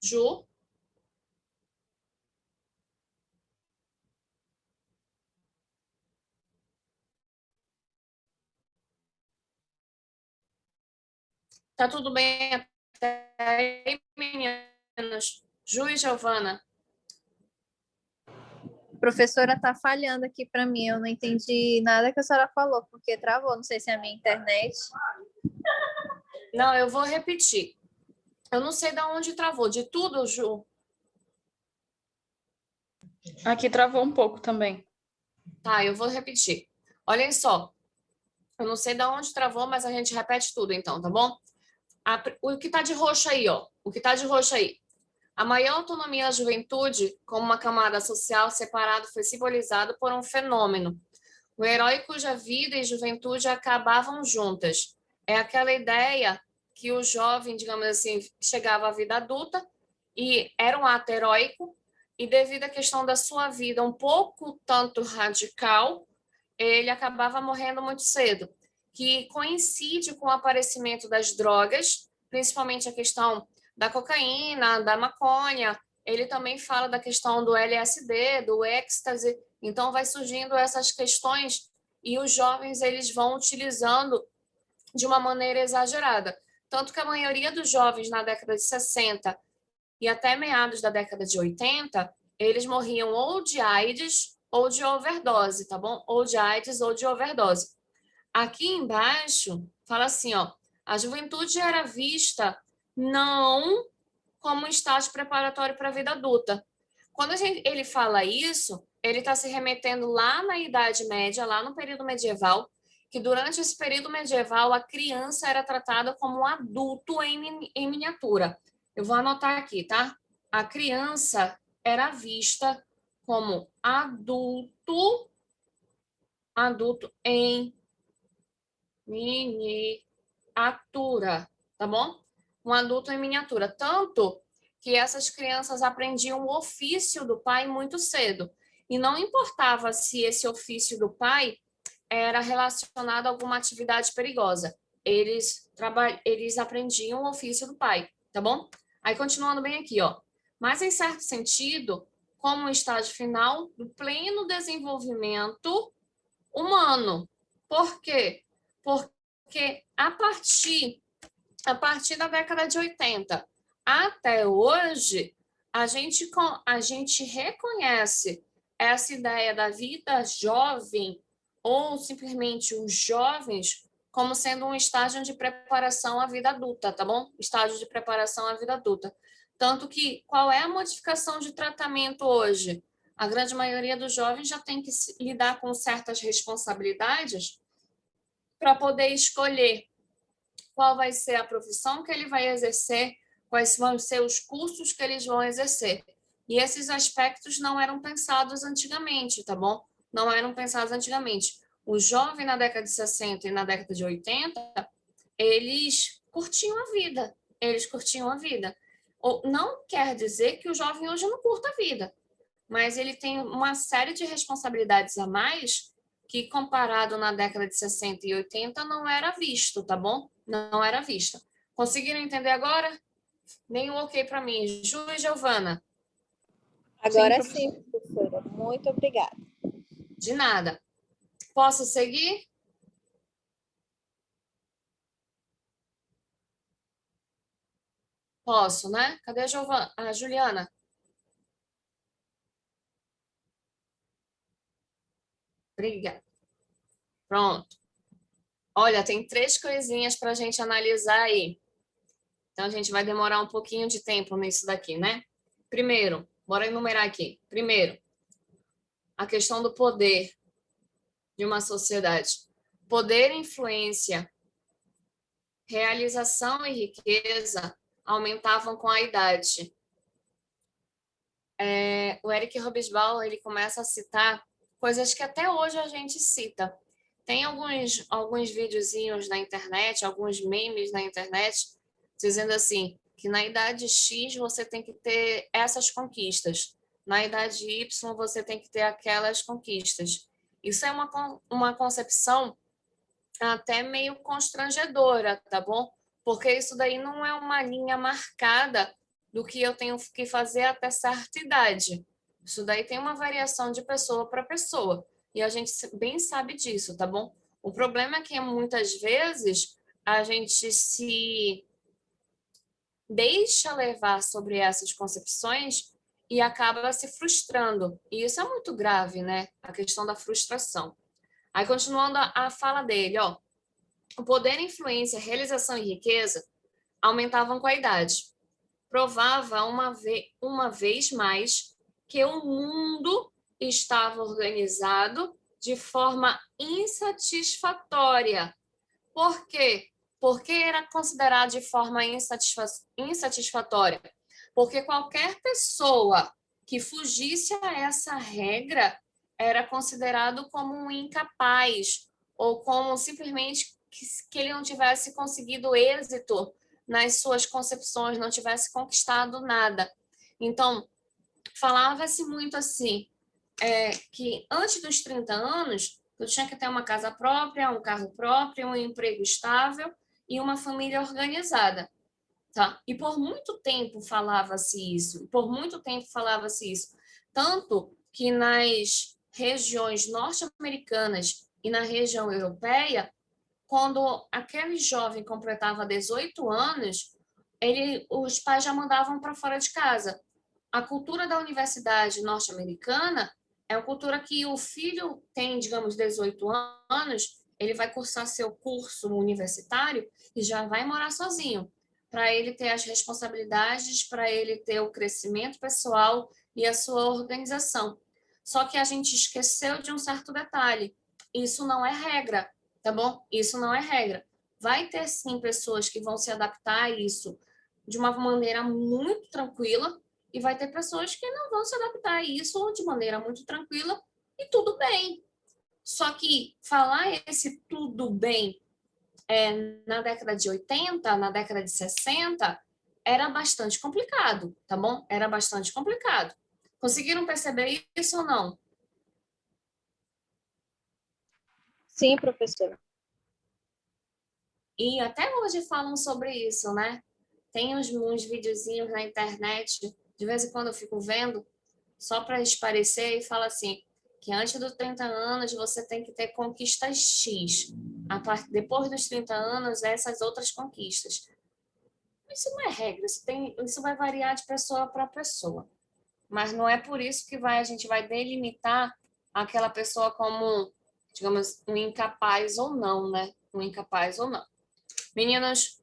Ju? Tá tudo bem até aí, meninas? Ju e Giovana? professora tá falhando aqui para mim. Eu não entendi nada que a senhora falou, porque travou. Não sei se é a minha internet. Não, eu vou repetir. Eu não sei de onde travou. De tudo, Ju? Aqui travou um pouco também. Tá, eu vou repetir. Olhem só, eu não sei de onde travou, mas a gente repete tudo então, tá bom? O que está de roxo aí, ó. O que está de roxo aí. A maior autonomia da juventude, como uma camada social separada, foi simbolizado por um fenômeno. O herói cuja vida e juventude acabavam juntas. É aquela ideia que o jovem, digamos assim, chegava à vida adulta e era um ato heróico, e devido à questão da sua vida um pouco tanto radical, ele acabava morrendo muito cedo, que coincide com o aparecimento das drogas, principalmente a questão da cocaína, da maconha. Ele também fala da questão do LSD, do êxtase. Então, vai surgindo essas questões e os jovens eles vão utilizando de uma maneira exagerada. Tanto que a maioria dos jovens na década de 60 e até meados da década de 80, eles morriam ou de AIDS ou de overdose, tá bom? Ou de AIDS ou de overdose. Aqui embaixo fala assim, ó, a juventude era vista não como um estágio preparatório para a vida adulta. Quando ele fala isso, ele está se remetendo lá na Idade Média, lá no período medieval, que durante esse período medieval a criança era tratada como um adulto em miniatura. Eu vou anotar aqui, tá? A criança era vista como adulto em miniatura, tá bom? Um adulto em miniatura. Tanto que essas crianças aprendiam o ofício do pai muito cedo. E não importava se esse ofício do pai era relacionado a alguma atividade perigosa. Eles aprendiam o ofício do pai, tá bom? Aí, continuando bem aqui, ó. Mas, em certo sentido, como um estágio final do pleno desenvolvimento humano. Por quê? Porque a partir da década de 80 até hoje, a gente reconhece essa ideia da vida jovem ou simplesmente os jovens como sendo um estágio de preparação à vida adulta, tá bom? Estágio de preparação à vida adulta. Tanto que, qual é a modificação de tratamento hoje? A grande maioria dos jovens já tem que lidar com certas responsabilidades para poder escolher qual vai ser a profissão que ele vai exercer, quais vão ser os cursos que eles vão exercer. E esses aspectos não eram pensados antigamente, tá bom? Não eram pensados antigamente. O jovem na década de 60 e na década de 80, eles curtiam a vida. Eles curtiam a vida. Não quer dizer que o jovem hoje não curta a vida, mas ele tem uma série de responsabilidades a mais que, comparado na década de 60 e 80, não era visto, tá bom? Não era visto. Conseguiram entender agora? Nenhum ok para mim. Ju e Giovana? Agora sim, professora. Muito obrigada. De nada. Posso seguir? Posso, né? Cadê a Giovana? A Juliana? Obrigada. Pronto. Olha, tem 3 coisinhas para a gente analisar aí. Então, a gente vai demorar um pouquinho de tempo nisso daqui, né? Primeiro, bora enumerar aqui. Primeiro, a questão do poder de uma sociedade. Poder, influência, realização e riqueza aumentavam com a idade. O Eric Hobsbawm, ele começa a citar coisas que até hoje a gente cita. Tem alguns videozinhos na internet, alguns memes na internet, dizendo assim, que na idade X você tem que ter essas conquistas, na idade Y você tem que ter aquelas conquistas. Isso é uma concepção até meio constrangedora, tá bom? Porque isso daí não é uma linha marcada do que eu tenho que fazer até certa idade. Isso daí tem uma variação de pessoa para pessoa. E a gente bem sabe disso, tá bom? O problema é que muitas vezes a gente se deixa levar sobre essas concepções e acaba se frustrando. E isso é muito grave, né? A questão da frustração. Aí, continuando a fala dele, ó. O poder, influência, realização e riqueza aumentavam com a idade. Provava uma vez mais que o mundo estava organizado de forma insatisfatória. Por quê? Por que era considerado de forma insatisfatória? Porque qualquer pessoa que fugisse a essa regra era considerado como um incapaz ou como simplesmente que ele não tivesse conseguido êxito nas suas concepções, não tivesse conquistado nada. Então, falava-se muito assim, que antes dos 30 anos, eu tinha que ter uma casa própria, um carro próprio, um emprego estável e uma família organizada. Tá? E por muito tempo falava-se isso, tanto que nas regiões norte-americanas e na região europeia, quando aquele jovem completava 18 anos, os pais já mandavam para fora de casa. A cultura da universidade norte-americana é uma cultura que o filho tem, digamos, 18 anos, ele vai cursar seu curso universitário e já vai morar sozinho, para ele ter as responsabilidades, para ele ter o crescimento pessoal e a sua organização. Só que a gente esqueceu de um certo detalhe. Isso não é regra, tá bom? Isso não é regra. Vai ter, sim, pessoas que vão se adaptar a isso de uma maneira muito tranquila e vai ter pessoas que não vão se adaptar a isso de maneira muito tranquila e tudo bem. Só que falar esse tudo bem na década de 80, na década de 60, era bastante complicado, tá bom? Era bastante complicado. Conseguiram perceber isso ou não? Sim, professora. E até hoje falam sobre isso, né? Tem uns videozinhos na internet, de vez em quando eu fico vendo, só para esparecer, e fala assim, que antes dos 30 anos você tem que ter conquistas X. Depois dos 30 anos, essas outras conquistas. Isso não é regra, isso vai variar de pessoa para pessoa. Mas não é por isso que a gente vai delimitar aquela pessoa como, digamos, um incapaz ou não, né? Um incapaz ou não. Meninas,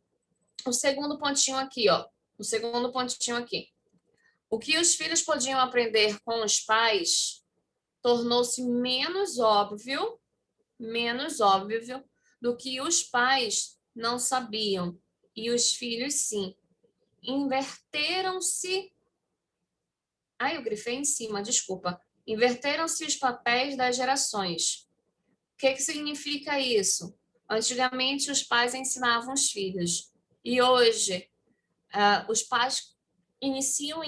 o segundo pontinho aqui, ó. O segundo pontinho aqui. O que os filhos podiam aprender com os pais tornou-se menos óbvio do que os pais não sabiam e os filhos sim. Inverteram-se. Ai, eu grifei em cima, desculpa. Inverteram-se os papéis das gerações. O que significa isso? Antigamente, os pais ensinavam os filhos. E hoje, os pais iniciam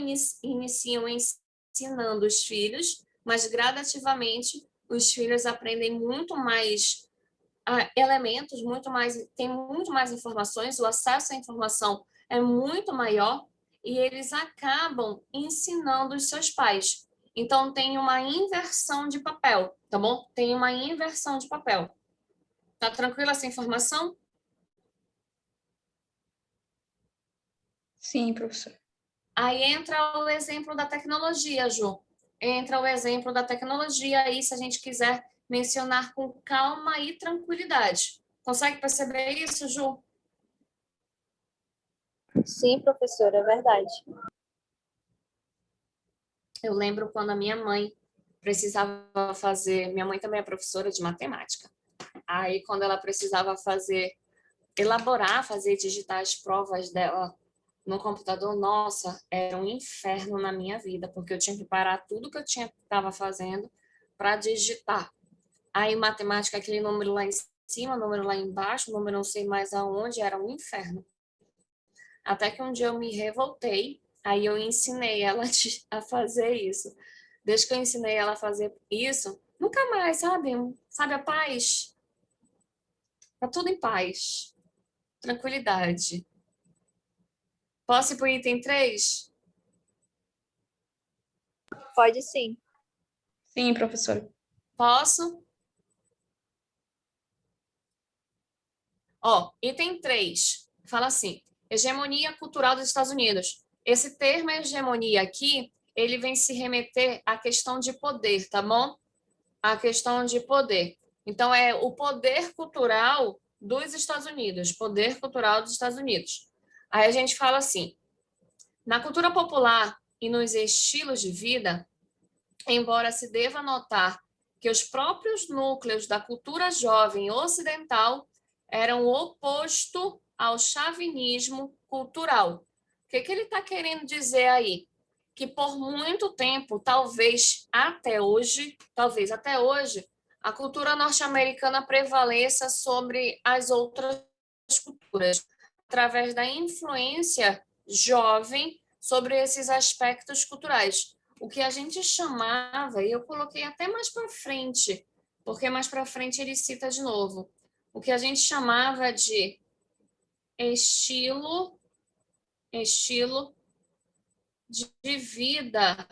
ensinando os filhos, mas gradativamente os filhos aprendem muito mais elementos, tem muito mais informações, o acesso à informação é muito maior e eles acabam ensinando os seus pais. Então, tem uma inversão de papel, tá bom? Tem uma inversão de papel. Tá tranquila essa informação? Sim, professor. Aí entra o exemplo da tecnologia, Ju. Entra o exemplo da tecnologia aí, se a gente quiser mencionar com calma e tranquilidade. Consegue perceber isso, Ju? Sim, professora, é verdade. Eu lembro quando a minha mãe precisava fazer... Minha mãe também é professora de matemática. Aí, quando ela precisava digitar as provas dela no computador, nossa, era um inferno na minha vida, porque eu tinha que parar tudo que eu estava fazendo para digitar. Aí, matemática, aquele número lá em cima, número lá embaixo, número não sei mais aonde, era um inferno. Até que um dia eu me revoltei, aí eu ensinei ela a fazer isso. Desde que eu ensinei ela a fazer isso, nunca mais, sabe? Sabe a paz? Tá tudo em paz. Tranquilidade. Posso ir para o item 3? Pode sim. Sim, professora. Posso? Ó, item 3. Fala assim, hegemonia cultural dos Estados Unidos. Esse termo hegemonia aqui, ele vem se remeter à questão de poder, tá bom? A questão de poder. Então, é o poder cultural dos Estados Unidos, poder cultural dos Estados Unidos. Aí a gente fala assim, na cultura popular e nos estilos de vida, embora se deva notar que os próprios núcleos da cultura jovem ocidental eram o oposto ao chauvinismo cultural. O que ele está querendo dizer aí? Que por muito tempo, talvez até hoje, a cultura norte-americana prevaleça sobre as outras culturas, através da influência jovem sobre esses aspectos culturais. O que a gente chamava, e eu coloquei até mais para frente, porque mais para frente ele cita de novo, o que a gente chamava de estilo de vida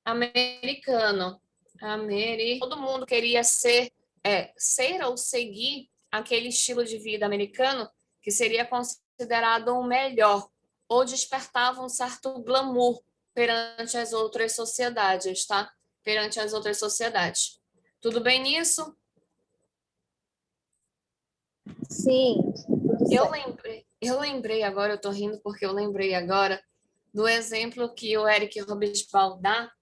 americano. Todo mundo queria ser ou seguir aquele estilo de vida americano que seria considerado o melhor, ou despertava um certo glamour perante as outras sociedades, tá? Perante as outras sociedades. Tudo bem nisso? Sim, tudo certo. Eu lembrei agora, eu tô rindo porque eu lembrei agora do exemplo que o Eric Robesbal dá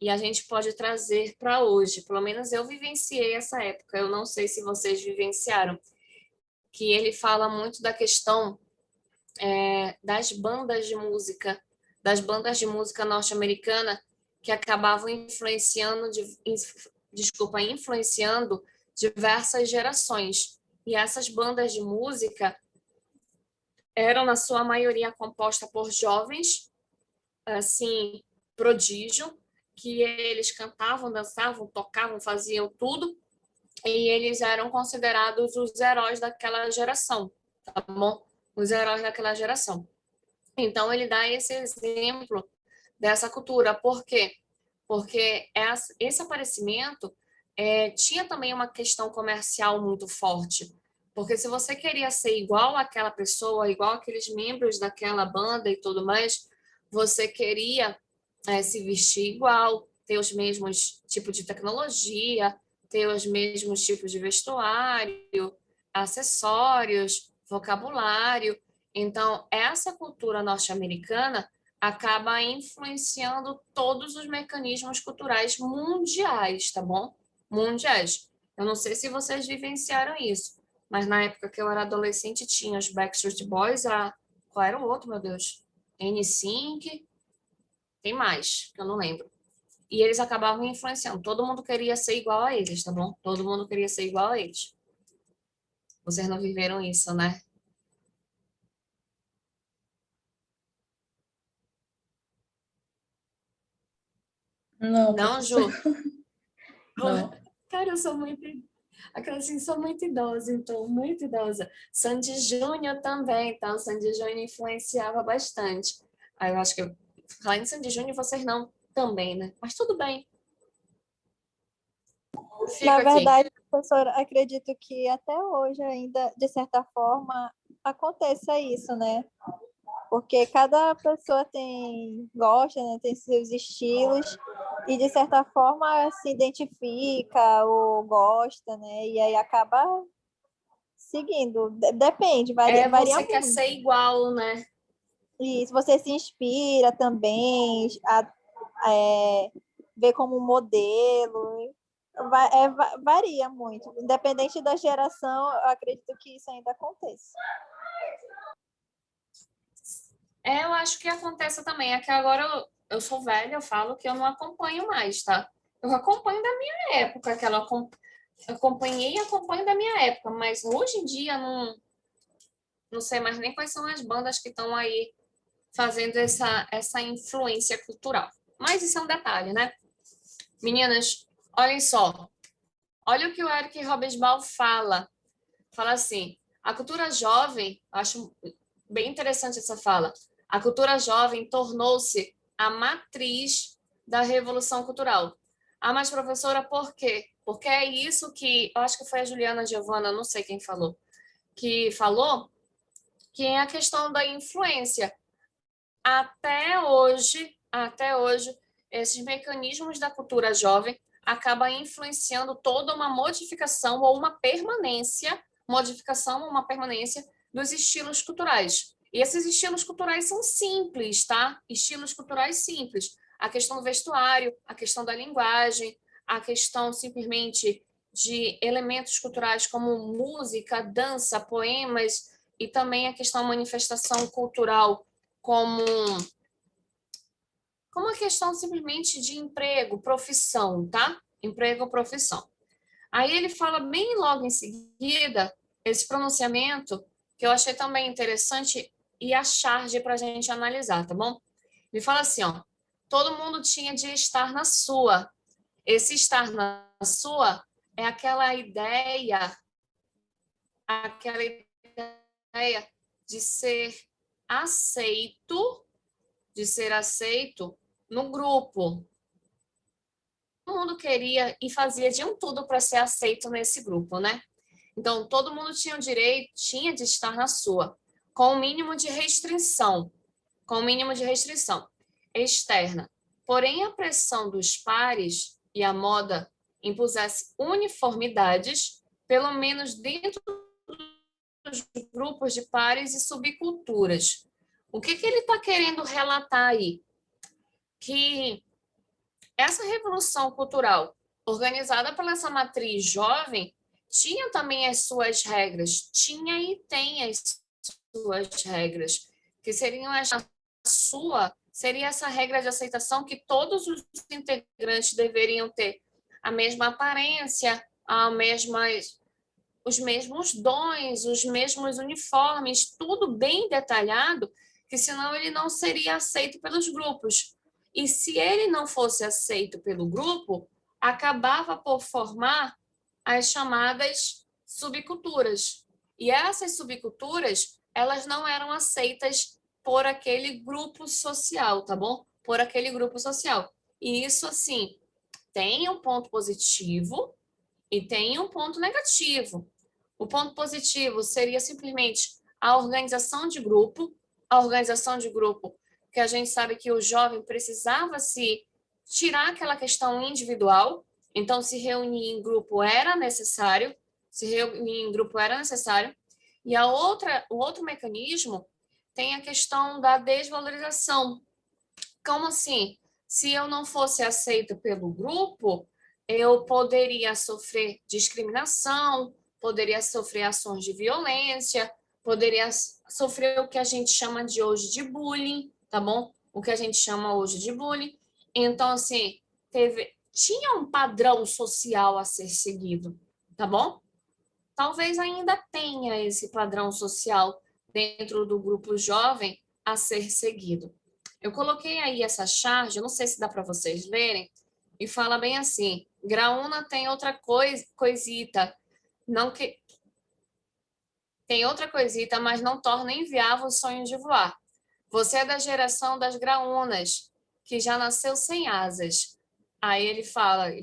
e a gente pode trazer para hoje. Pelo menos eu vivenciei essa época, eu não sei se vocês vivenciaram, que ele fala muito da questão das bandas de música norte-americana que acabavam influenciando diversas gerações. E essas bandas de música eram, na sua maioria, compostas por jovens, assim, prodígio, que eles cantavam, dançavam, tocavam, faziam tudo, e eles eram considerados os heróis daquela geração, tá bom? Os heróis daquela geração. Então, ele dá esse exemplo dessa cultura. Por quê? Porque esse aparecimento tinha também uma questão comercial muito forte. Porque se você queria ser igual àquela pessoa, igual aqueles membros daquela banda e tudo mais, você queria se vestir igual, ter os mesmos tipos de tecnologia, ter os mesmos tipos de vestuário, acessórios, vocabulário. Então, essa cultura norte-americana acaba influenciando todos os mecanismos culturais mundiais, tá bom? Mundiais. Eu não sei se vocês vivenciaram isso, mas na época que eu era adolescente tinha os Backstreet Boys, qual era o outro, meu Deus? N5, tem mais, que eu não lembro. E eles acabavam influenciando. Todo mundo queria ser igual a eles, tá bom? Todo mundo queria ser igual a eles. Vocês não viveram isso, né? Não, Não, professor. Ju? Não. Cara, eu sou muito... Aquela assim, sou muito idosa, então, muito idosa. Sandy Júnior também, tá? O Sandy Júnior influenciava bastante. Aí eu acho que, falando em Sandy Júnior, vocês não também, né? Mas tudo bem, fico Na aqui. verdade, professora, acredito que até hoje ainda, de certa forma, aconteça isso, né? Porque cada pessoa gosta, né? Tem seus estilos e, de certa forma, se identifica ou gosta, né? E aí acaba seguindo. Depende, varia Você quer muito. ser igual, né? E se você se inspira também, ver como modelo, varia muito. Independente da geração, eu acredito que isso ainda aconteça. Eu acho que acontece também. É que agora eu sou velha, eu falo que eu não acompanho mais, tá? Eu acompanho da minha época, acompanhei e acompanho da minha época, mas hoje em dia não sei mais nem quais são as bandas que estão aí fazendo essa influência cultural. Mas isso é um detalhe, né? Meninas, olhem só. Olha o que o Eric Robesbal fala. Fala assim, a cultura jovem, acho bem interessante essa fala, a cultura jovem tornou-se a matriz da revolução cultural. Ah, mas professora, por quê? Porque é isso que, eu acho que foi a Juliana Giovana, não sei quem falou, que falou, que é a questão da influência. Até hoje, esses mecanismos da cultura jovem acabam influenciando toda uma modificação ou uma permanência dos estilos culturais. E esses estilos culturais são simples, tá? Estilos culturais simples. a questão do vestuário, a questão da linguagem, a questão simplesmente de elementos culturais como música, dança, poemas, e também a questão da manifestação cultural como a questão simplesmente de emprego, profissão, tá? Emprego ou profissão. Aí ele fala bem logo em seguida, esse pronunciamento, que eu achei também interessante, e a charge para a gente analisar, tá bom? Ele fala assim, ó, todo mundo tinha de estar na sua. Esse estar na sua é aquela ideia de ser aceito, no grupo. Todo mundo queria e fazia de um tudo para ser aceito nesse grupo, né? Então, todo mundo tinha o direito, tinha de estar na sua, com o mínimo de restrição, externa. Porém, a pressão dos pares e a moda impusesse uniformidades, pelo menos dentro dos grupos de pares e subculturas. O que ele está querendo relatar aí? Que essa revolução cultural, organizada pela essa matriz jovem, tinha também as suas regras, tinha e tem as suas regras, que seriam seria essa regra de aceitação que todos os integrantes deveriam ter a mesma aparência, os mesmos dons, os mesmos uniformes, tudo bem detalhado, que senão ele não seria aceito pelos grupos. E se ele não fosse aceito pelo grupo, acabava por formar as chamadas subculturas. E essas subculturas, elas não eram aceitas por aquele grupo social, tá bom? Por aquele grupo social. E isso, assim, tem um ponto positivo e tem um ponto negativo. O ponto positivo seria simplesmente a organização de grupo, que a gente sabe que o jovem precisava se tirar aquela questão individual, então se reunir em grupo era necessário, e o outro mecanismo tem a questão da desvalorização. Como assim? Se eu não fosse aceito pelo grupo, eu poderia sofrer discriminação, poderia sofrer ações de violência, poderia sofrer o que a gente chama de hoje de bullying, tá bom? O que a gente chama hoje de bullying. Então, assim, tinha um padrão social a ser seguido, tá bom? Talvez ainda tenha esse padrão social dentro do grupo jovem a ser seguido. Eu coloquei aí essa charge, eu não sei se dá para vocês verem, e fala bem assim: Graúna tem outra coisita, não que tem outra coisita, mas não torna inviável o sonho de voar. Você é da geração das graúnas, que já nasceu sem asas. Aí ele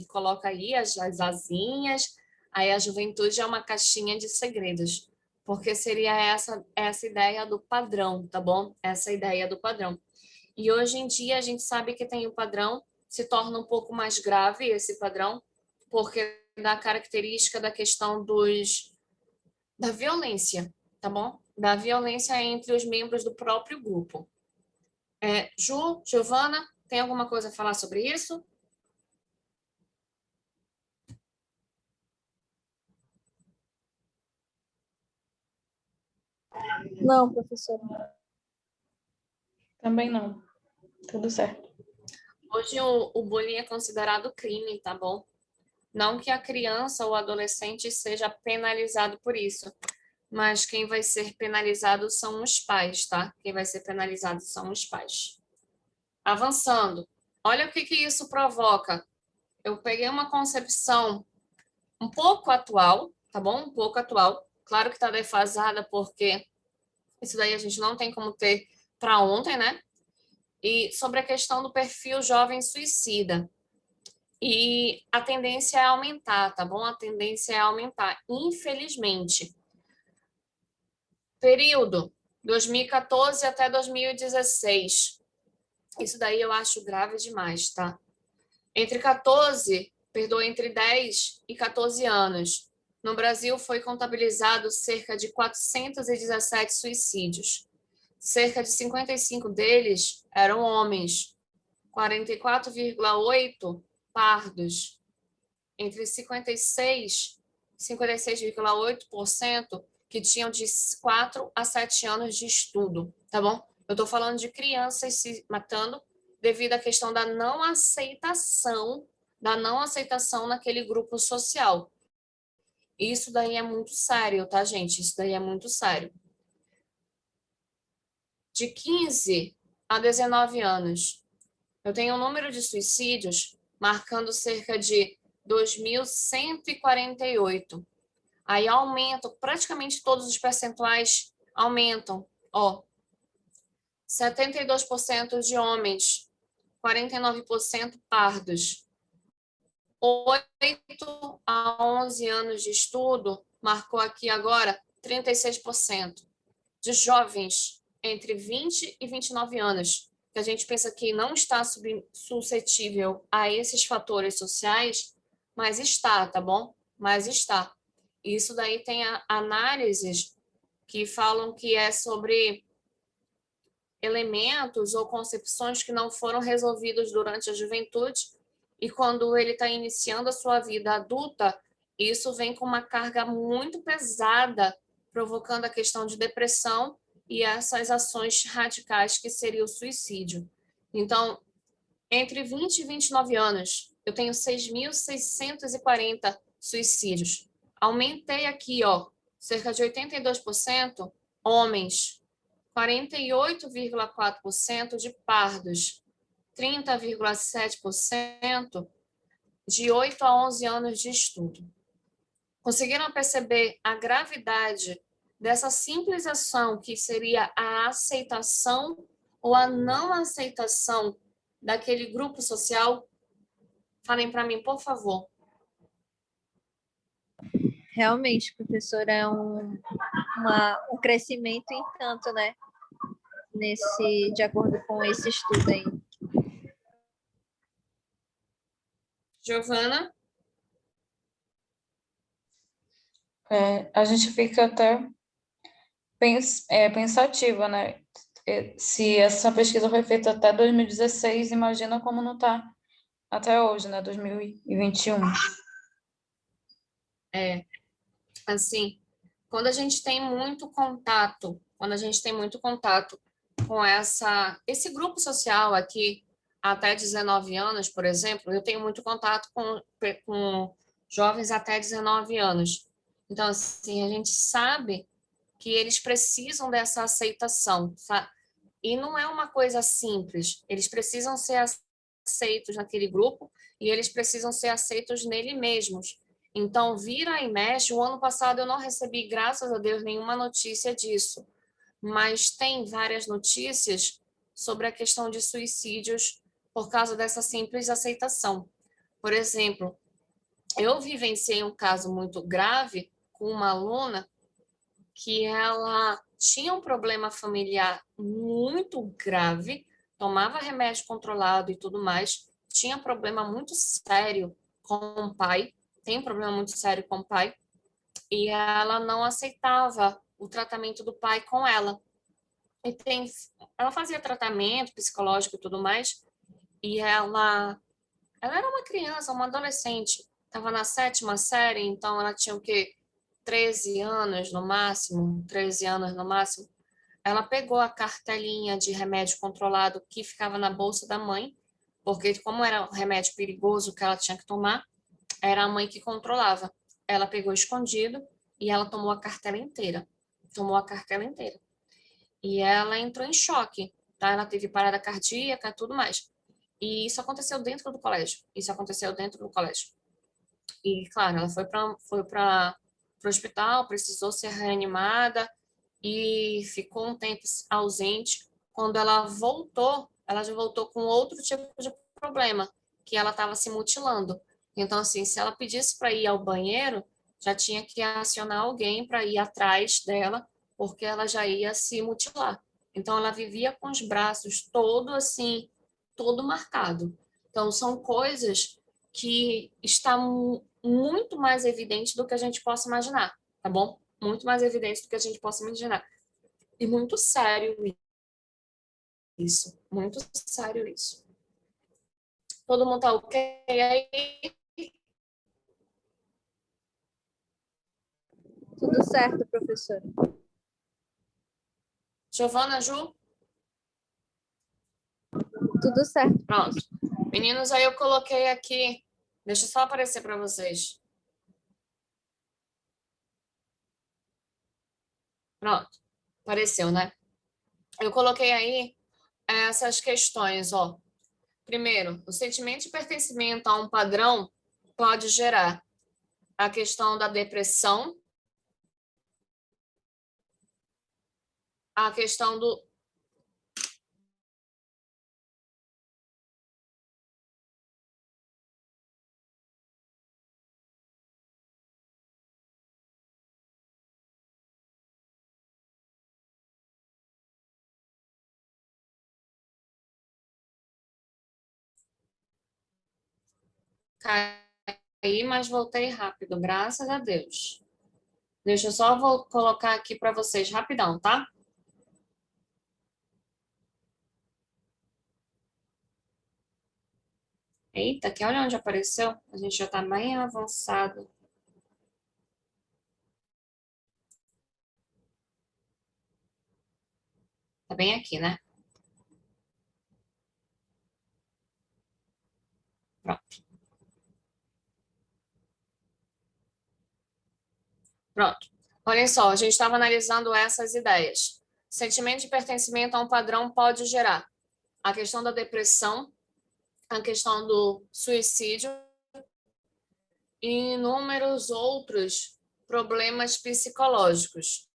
coloca aí as asinhas, aí a juventude é uma caixinha de segredos, porque seria essa ideia do padrão, tá bom? Essa ideia do padrão. E hoje em dia a gente sabe que tem o padrão, se torna um pouco mais grave esse padrão, porque da característica da questão da violência, tá bom? Da violência entre os membros do próprio grupo. Giovana, tem alguma coisa a falar sobre isso? Não, professora. Também não. Tudo certo. Hoje o bullying é considerado crime, tá bom? Não que a criança ou adolescente seja penalizado por isso, mas quem vai ser penalizado são os pais, tá? Quem vai ser penalizado são os pais. Avançando, olha o que isso provoca. Eu peguei uma concepção um pouco atual, tá bom? Um pouco atual. Claro que está defasada, porque isso daí a gente não tem como ter para ontem, né? E sobre a questão do perfil jovem suicida. E a tendência é aumentar, tá bom? A tendência é aumentar, infelizmente. Período 2014 até 2016. Isso daí eu acho grave demais, tá? Entre 10 e 14 anos. No Brasil foi contabilizado cerca de 417 suicídios. Cerca de 55 deles eram homens. 44,8 pardos, entre 56 e 56,8% que tinham de 4 a 7 anos de estudo, tá bom? Eu estou falando de crianças se matando devido à questão da não aceitação naquele grupo social. Isso daí é muito sério, tá, gente? Isso daí é muito sério. De 15 a 19 anos, eu tenho um número de suicídios marcando cerca de 2.148. Aí aumenta, praticamente todos os percentuais aumentam. Ó, 72% de homens, 49% pardos. 8 a 11 anos de estudo, marcou aqui agora 36%. De jovens entre 20 e 29 anos, que a gente pensa que não está suscetível a esses fatores sociais, mas está, tá bom? Mas está. Isso daí tem análises que falam que é sobre elementos ou concepções que não foram resolvidos durante a juventude e quando ele está iniciando a sua vida adulta, isso vem com uma carga muito pesada, provocando a questão de depressão e essas ações radicais que seria o suicídio. Então, entre 20 e 29 anos, eu tenho 6.640 suicídios. Aumentei aqui, ó, cerca de 82% homens, 48,4% de pardos, 30,7% de 8 a 11 anos de estudo. Conseguiram perceber a gravidade dessa simples ação que seria a aceitação ou a não aceitação daquele grupo social? Falem para mim, por favor. Realmente, professora, é um crescimento em tanto, né? De acordo com esse estudo aí. Giovana? A gente fica até pensativa, né? Se essa pesquisa foi feita até 2016, imagina como não está até hoje, né? 2021. Assim, quando a gente tem muito contato, com esse grupo social aqui, até 19 anos, por exemplo, eu tenho muito contato com jovens até 19 anos. Então, assim, a gente sabe que eles precisam dessa aceitação, sabe? E não é uma coisa simples. Eles precisam ser aceitos naquele grupo e eles precisam ser aceitos nele mesmos. Então, vira e mexe. O ano passado eu não recebi, graças a Deus, nenhuma notícia disso, mas tem várias notícias sobre a questão de suicídios por causa dessa simples aceitação. Por exemplo, eu vivenciei um caso muito grave com uma aluna que ela tinha um problema familiar muito grave, tomava remédio controlado e tudo mais, tinha problema muito sério com o pai, tem um problema muito sério com o pai, e ela não aceitava o tratamento do pai com ela. Ela fazia tratamento psicológico e tudo mais, e ela era uma criança, uma adolescente, estava na 7ª série, então ela tinha o quê? 13 anos no máximo, 13 anos no máximo. Ela pegou a cartelinha de remédio controlado que ficava na bolsa da mãe, porque como era um remédio perigoso que ela tinha que tomar, era a mãe que controlava. Ela pegou escondido e ela tomou a cartela inteira. Tomou a cartela inteira. E ela entrou em choque, tá? Ela teve parada cardíaca e tudo mais. E isso aconteceu dentro do colégio. E, claro, ela foi para o hospital, precisou ser reanimada e ficou um tempo ausente. Quando ela já voltou com outro tipo de problema, que ela estava se mutilando. Então, assim, se ela pedisse para ir ao banheiro, já tinha que acionar alguém para ir atrás dela, porque ela já ia se mutilar. Então, ela vivia com os braços todo marcado. Então, são coisas que estão muito mais evidentes do que a gente possa imaginar, tá bom? Muito mais evidentes do que a gente possa imaginar. E muito sério isso. Muito sério isso. Todo mundo tá ok aí? Tudo certo, professora. Giovana, Ju? Tudo certo. Pronto. Meninos, aí eu coloquei aqui. Deixa eu só aparecer para vocês. Pronto. Apareceu, né? Eu coloquei aí essas questões, ó. Primeiro, o sentimento de pertencimento a um padrão pode gerar a questão da depressão, a questão do... Caí, mas voltei rápido, graças a Deus. Deixa eu só colocar aqui para vocês rapidão, tá? Eita, que olha onde apareceu. A gente já tá bem avançado. Tá bem aqui, né? Pronto. Pronto. Olhem só, a gente estava analisando essas ideias. Sentimento de pertencimento a um padrão pode gerar a questão da depressão, a questão do suicídio e inúmeros outros problemas psicológicos.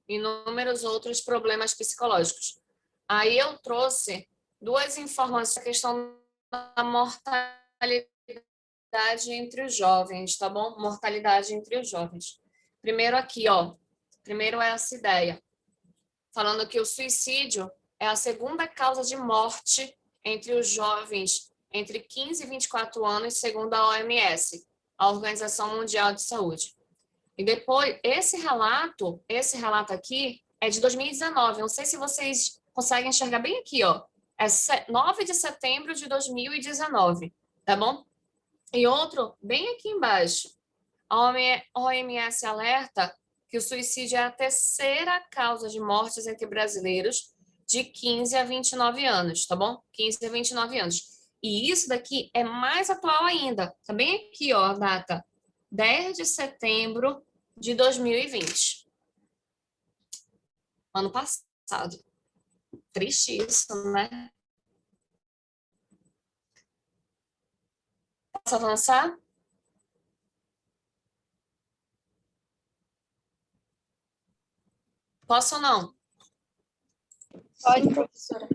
Inúmeros outros problemas psicológicos. Aí eu trouxe duas informações da questão da mortalidade entre os jovens, tá bom? Mortalidade entre os jovens. Primeiro aqui, ó. Primeiro é essa ideia. Falando que o suicídio é a segunda causa de morte entre os jovens entre 15 e 24 anos, segundo a OMS, a Organização Mundial de Saúde. E depois, esse relato aqui é de 2019. Não sei se vocês conseguem enxergar bem aqui, ó. É 9 de setembro de 2019, tá bom? E outro, bem aqui embaixo, a OMS alerta que o suicídio é a terceira causa de mortes entre brasileiros de 15 a 29 anos, tá bom? 15 a 29 anos. E isso daqui é mais atual ainda. Tá bem aqui, ó, a data. 10 de setembro de 2020. Ano passado. Triste isso, né? Posso avançar? Posso ou não? Pode, professora.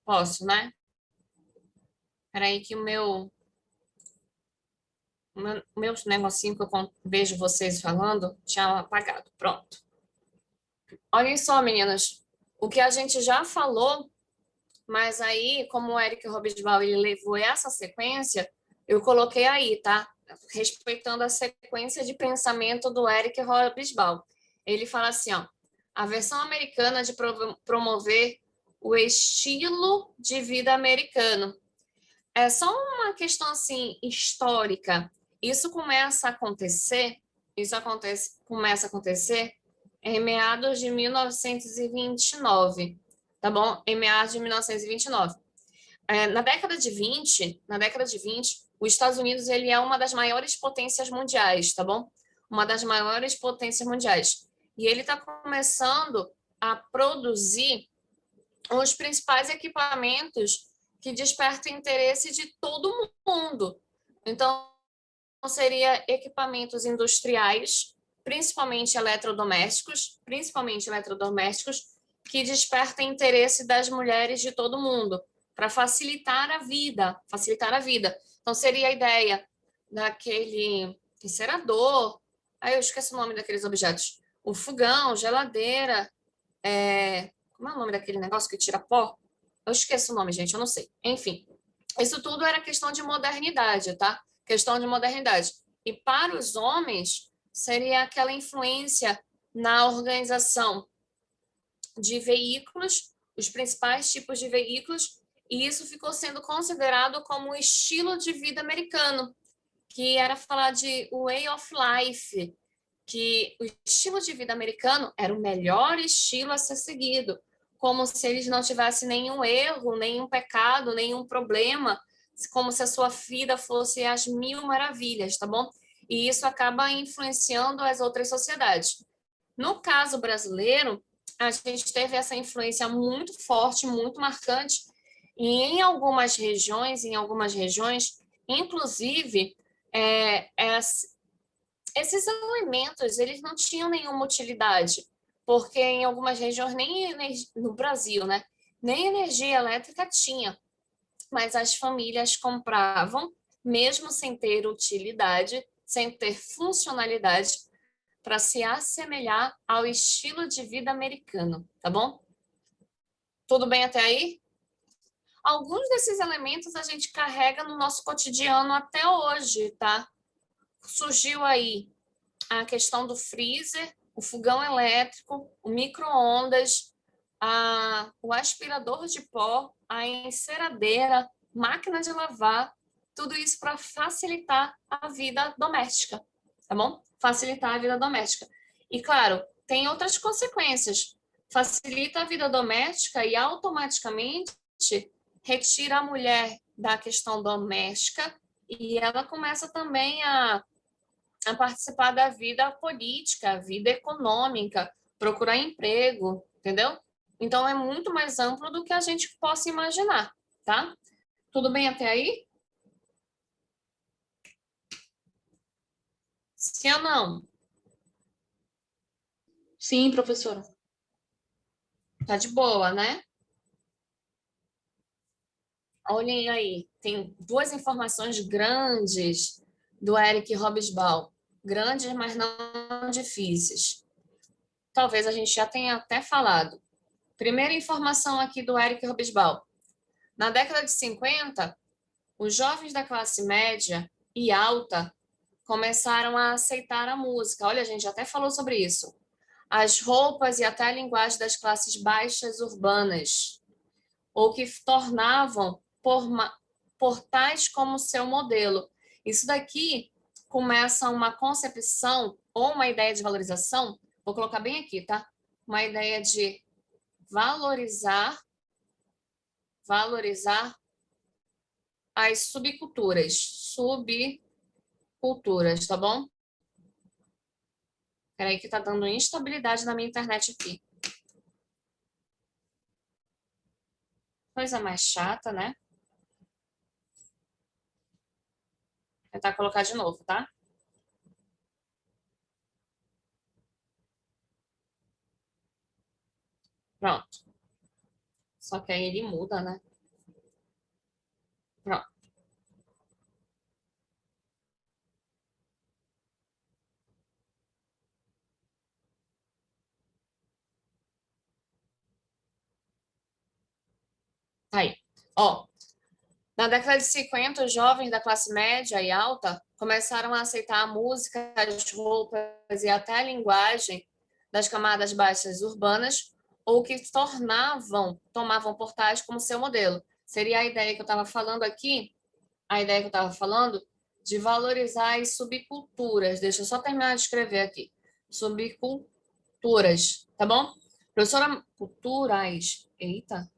Posso, né? Peraí que o meus negocinho que eu vejo vocês falando tinha apagado. Pronto. Olhem só, meninas. O que a gente já falou, mas aí, como o Eric Robesbal ele levou essa sequência, eu coloquei aí, tá? Respeitando a sequência de pensamento do Eric Robesbal. Ele fala assim, ó, a versão americana de promover o estilo de vida americano. É só uma questão assim histórica. Isso começa a acontecer, começa a acontecer em meados de 1929, tá bom? Em meados de 1929. Na década de 20, os Estados Unidos ele é uma das maiores potências mundiais, tá bom? Uma das maiores potências mundiais. E ele está começando a produzir os principais equipamentos que despertam interesse de todo mundo. Então, seria equipamentos industriais, principalmente eletrodomésticos, que despertam interesse das mulheres de todo mundo, para facilitar a vida, Então, seria a ideia daquele incinerador, aí eu esqueço o nome daqueles objetos, o fogão, geladeira, como é o nome daquele negócio que tira pó? Eu esqueço o nome, gente, eu não sei. Enfim, isso tudo era questão de modernidade, tá? Questão de modernidade. E para os homens, seria aquela influência na organização de veículos os principais tipos de veículos, e isso ficou sendo considerado como o estilo de vida americano, que era falar de way of life, que o estilo de vida americano era o melhor estilo a ser seguido, como se eles não tivessem nenhum erro, nenhum pecado, nenhum problema, como se a sua vida fosse as mil maravilhas, tá bom? E isso acaba influenciando as outras sociedades. No caso brasileiro, a gente teve essa influência muito forte, muito marcante, e em algumas regiões, inclusive, esses elementos, eles não tinham nenhuma utilidade, porque em algumas regiões, nem no Brasil, né? Nem energia elétrica tinha, mas as famílias compravam, mesmo sem ter utilidade, sem ter funcionalidade, para se assemelhar ao estilo de vida americano, tá bom? Tudo bem até aí? Alguns desses elementos a gente carrega no nosso cotidiano até hoje, tá? Surgiu aí a questão do freezer, o fogão elétrico, o micro-ondas, o aspirador de pó, a enceradeira, máquina de lavar, tudo isso para facilitar a vida doméstica, tá bom? Facilitar a vida doméstica. E, claro, tem outras consequências. Facilita a vida doméstica e automaticamente retira a mulher da questão doméstica e ela começa também a participar da vida política, vida econômica, procurar emprego, entendeu? Então, é muito mais amplo do que a gente possa imaginar, tá? Tudo bem até aí? Sim ou não? Sim, professora. Tá de boa, né? Olhem aí, tem duas informações grandes do Eric Hobsbawm. Grandes, mas não difíceis. Talvez a gente já tenha até falado. Primeira informação aqui do Eric Hobsbawm. Na década de 50, os jovens da classe média e alta começaram a aceitar a música. Olha, a gente até falou sobre isso. As roupas e até a linguagem das classes baixas urbanas, ou que tornavam portais como seu modelo. Isso daqui começa uma concepção ou uma ideia de valorização, vou colocar bem aqui, tá? Uma ideia de valorizar as subculturas, tá bom? Peraí que tá dando instabilidade na minha internet aqui. Coisa mais chata, né? Vou tentar colocar de novo, tá? Pronto. Só que aí ele muda, né? Pronto. Aí. Ó, na década de 50, os jovens da classe média e alta começaram a aceitar a música, as roupas e até a linguagem das camadas baixas urbanas, ou que tomavam portais como seu modelo. Seria a ideia que eu estava falando aqui, a ideia que eu estava falando de valorizar as subculturas. Deixa eu só terminar de escrever aqui. Subculturas, tá bom? Professora, culturais. Eita,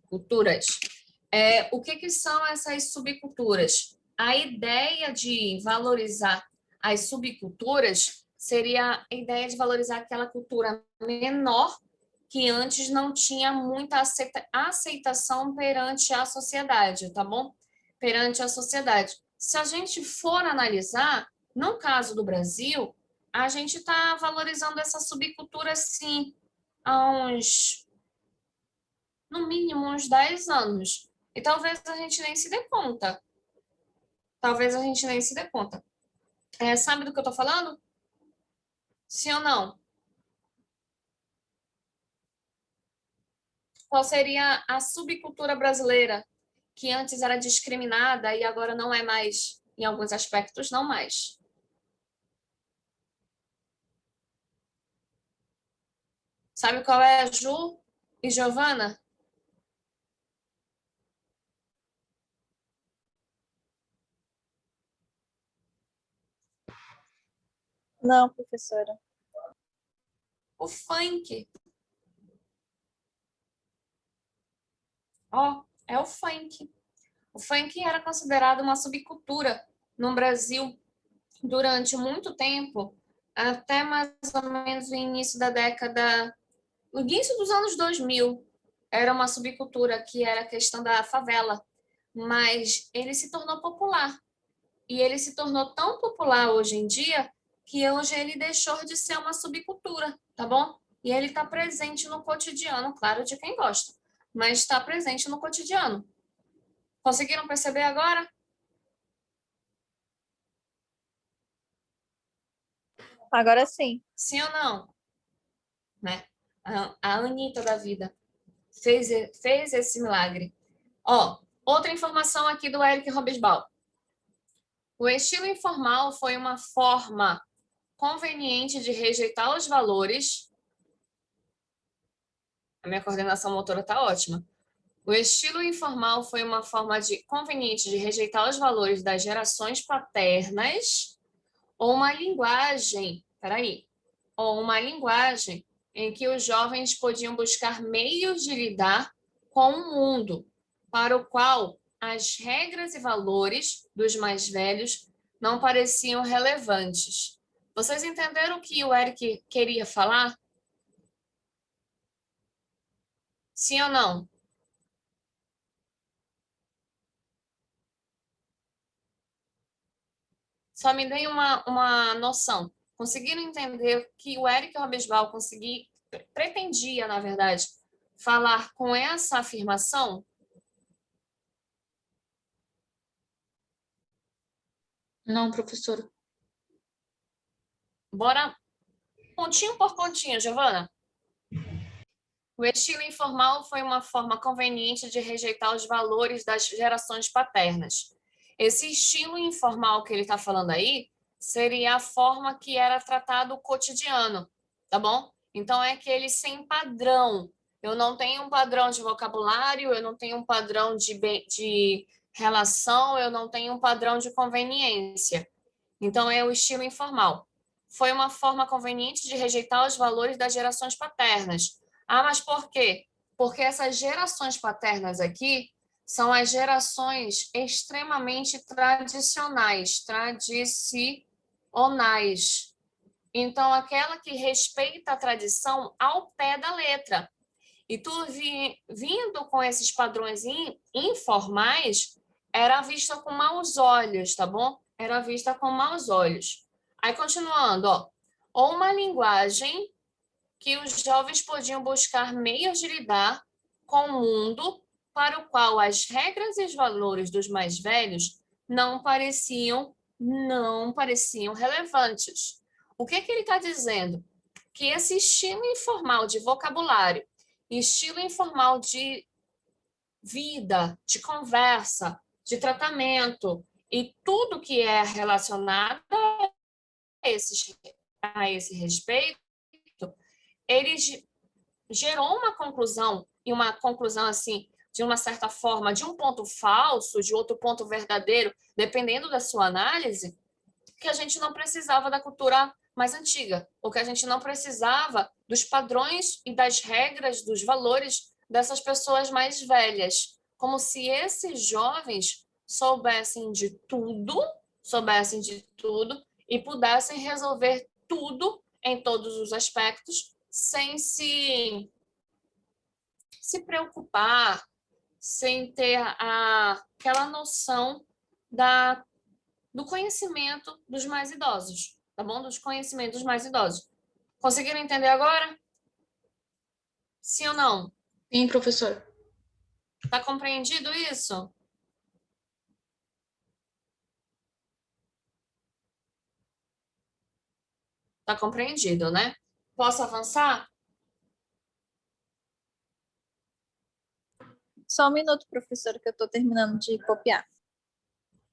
culturas. O que são essas subculturas? A ideia de valorizar as subculturas seria a ideia de valorizar aquela cultura menor que antes não tinha muita aceitação perante a sociedade, tá bom? Perante a sociedade. Se a gente for analisar, no caso do Brasil, a gente está valorizando essa subcultura, sim, há no mínimo, uns 10 anos. E talvez a gente nem se dê conta. Talvez a gente nem se dê conta. Sabe do que eu tô falando? Sim ou não? Qual seria a subcultura brasileira que antes era discriminada e agora não é mais, em alguns aspectos, não mais? Sabe qual é, Ju e Giovana? Não, professora. O funk. Ó, é o funk. O funk era considerado uma subcultura no Brasil durante muito tempo, até mais ou menos o início da década, o início dos anos 2000. Era uma subcultura que era a questão da favela, mas ele se tornou popular. E ele se tornou tão popular hoje em dia que hoje ele deixou de ser uma subcultura, tá bom? E ele está presente no cotidiano, claro, de quem gosta, mas está presente no cotidiano. Conseguiram perceber agora? Agora sim. Sim ou não? Né? A Anitta da vida fez esse milagre. Ó, outra informação aqui do Eric Robesbal. O estilo informal foi uma forma conveniente de rejeitar os valores. A minha coordenação motora está ótima. O estilo informal foi uma forma conveniente de rejeitar os valores das gerações paternas ou uma linguagem, peraí, ou uma linguagem em que os jovens podiam buscar meios de lidar com o mundo, para o qual as regras e valores dos mais velhos não pareciam relevantes. Vocês entenderam o que o Eric queria falar? Sim ou não? Só me deem uma noção. Conseguiram entender que o Eric Robesbal pretendia, na verdade, falar com essa afirmação? Não, professora. Bora pontinho por pontinho, Giovana. O estilo informal foi uma forma conveniente de rejeitar os valores das gerações paternas. Esse estilo informal que ele está falando aí seria a forma que era tratado o cotidiano, tá bom? Então é aquele sem padrão. Eu não tenho um padrão de vocabulário, eu não tenho um padrão de relação, eu não tenho um padrão de conveniência. Então é o estilo informal. Foi uma forma conveniente de rejeitar os valores das gerações paternas. Ah, mas por quê? Porque essas gerações paternas aqui são as gerações extremamente tradicionais. Então, aquela que respeita a tradição ao pé da letra. E tu vindo com esses padrões informais, era vista com maus olhos, tá bom? Era vista com maus olhos. Aí, continuando, ó. Ou uma linguagem que os jovens podiam buscar meios de lidar com o mundo para o qual as regras e os valores dos mais velhos não pareciam relevantes. O que ele está dizendo? Que esse estilo informal de vocabulário, estilo informal de vida, de conversa, de tratamento e tudo que é relacionado a esse respeito, ele gerou uma conclusão, e uma conclusão assim, de uma certa forma, de um ponto falso, de outro ponto verdadeiro, dependendo da sua análise, que a gente não precisava da cultura mais antiga, ou que a gente não precisava dos padrões e das regras, dos valores dessas pessoas mais velhas, como se esses jovens soubessem de tudo e pudessem resolver tudo em todos os aspectos sem se preocupar, sem ter aquela noção do conhecimento dos mais idosos, tá bom? Dos conhecimentos mais idosos. Conseguiram entender agora? Sim ou não? Sim, professora. Tá compreendido isso? Tá compreendido, né? Posso avançar? Só um minuto, professora, que eu estou terminando de copiar.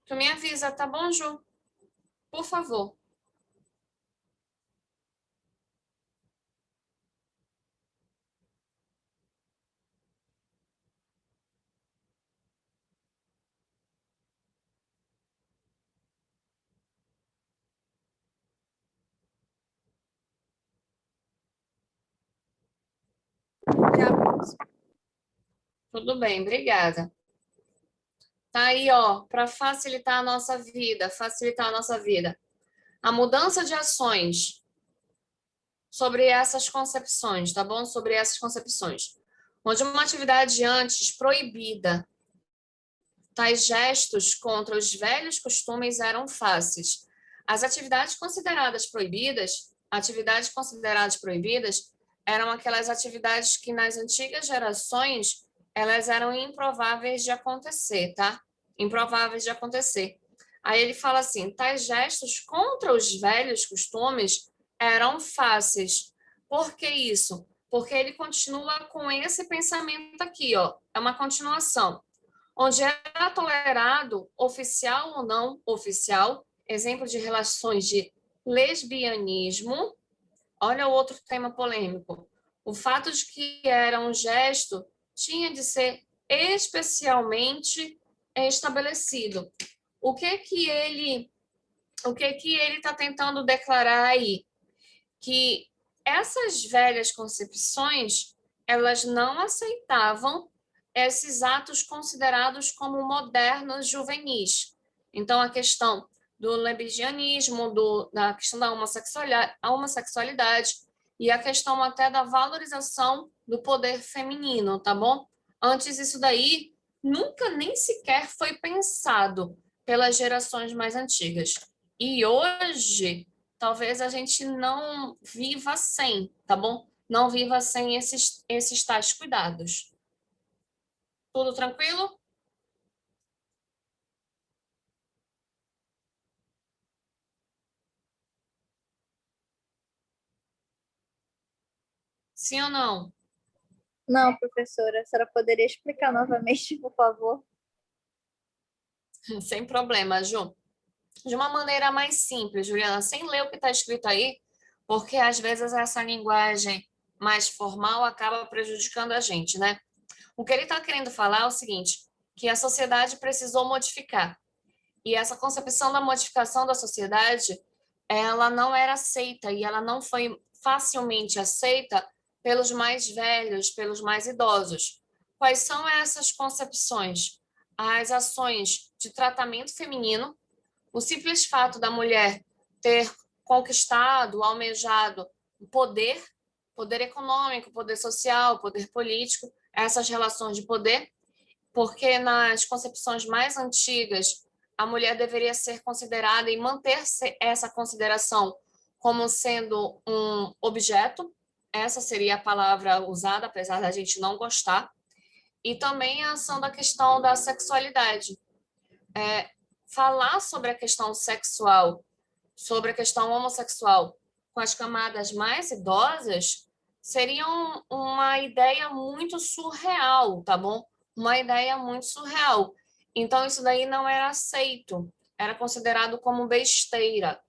Tu me avisa, tá bom, Ju? Por favor. isso. Tudo bem, obrigada. Tá aí, ó, para facilitar a nossa vida, A mudança de ações sobre essas concepções, tá bom? Sobre essas concepções. Onde uma atividade antes proibida, tais gestos contra os velhos costumes eram fáceis. As atividades consideradas proibidas eram aquelas atividades que nas antigas gerações elas eram improváveis de acontecer, tá? Improváveis de acontecer. Aí ele fala assim, tais gestos contra os velhos costumes eram fáceis. Por que isso? Porque ele continua com esse pensamento aqui, ó. É uma continuação. Onde era tolerado, oficial ou não oficial, exemplo de relações de lesbianismo. Olha o outro tema polêmico. O fato de que era um gesto tinha de ser especialmente estabelecido. O que que ele está tentando declarar aí? Que essas velhas concepções, elas não aceitavam esses atos considerados como modernos juvenis. Então, a questão do lesbianismo, da questão da homossexualidade e a questão até da valorização do poder feminino, tá bom? Antes, isso daí nunca nem sequer foi pensado pelas gerações mais antigas. E hoje, talvez a gente não viva sem, tá bom? Não viva sem esses tais cuidados. Tudo tranquilo? Sim ou não? Não, professora, a senhora poderia explicar novamente, por favor? Sem problema, Ju. De uma maneira mais simples, Juliana, sem ler o que está escrito aí, porque às vezes essa linguagem mais formal acaba prejudicando a gente, né? O que ele está querendo falar é o seguinte, que a sociedade precisou modificar. E essa concepção da modificação da sociedade, ela não era aceita e ela não foi facilmente aceita pelos mais velhos, pelos mais idosos. Quais são essas concepções? As ações de tratamento feminino, o simples fato da mulher ter conquistado, almejado poder econômico, poder social, poder político, essas relações de poder, porque nas concepções mais antigas a mulher deveria ser considerada e manter essa consideração como sendo um objeto, essa seria a palavra usada, apesar da gente não gostar, e também a ação da questão da sexualidade. Falar sobre a questão sexual, sobre a questão homossexual com as camadas mais idosas seria uma ideia muito surreal, tá bom? Uma ideia muito surreal. Então, isso daí não era aceito, era considerado como besteira.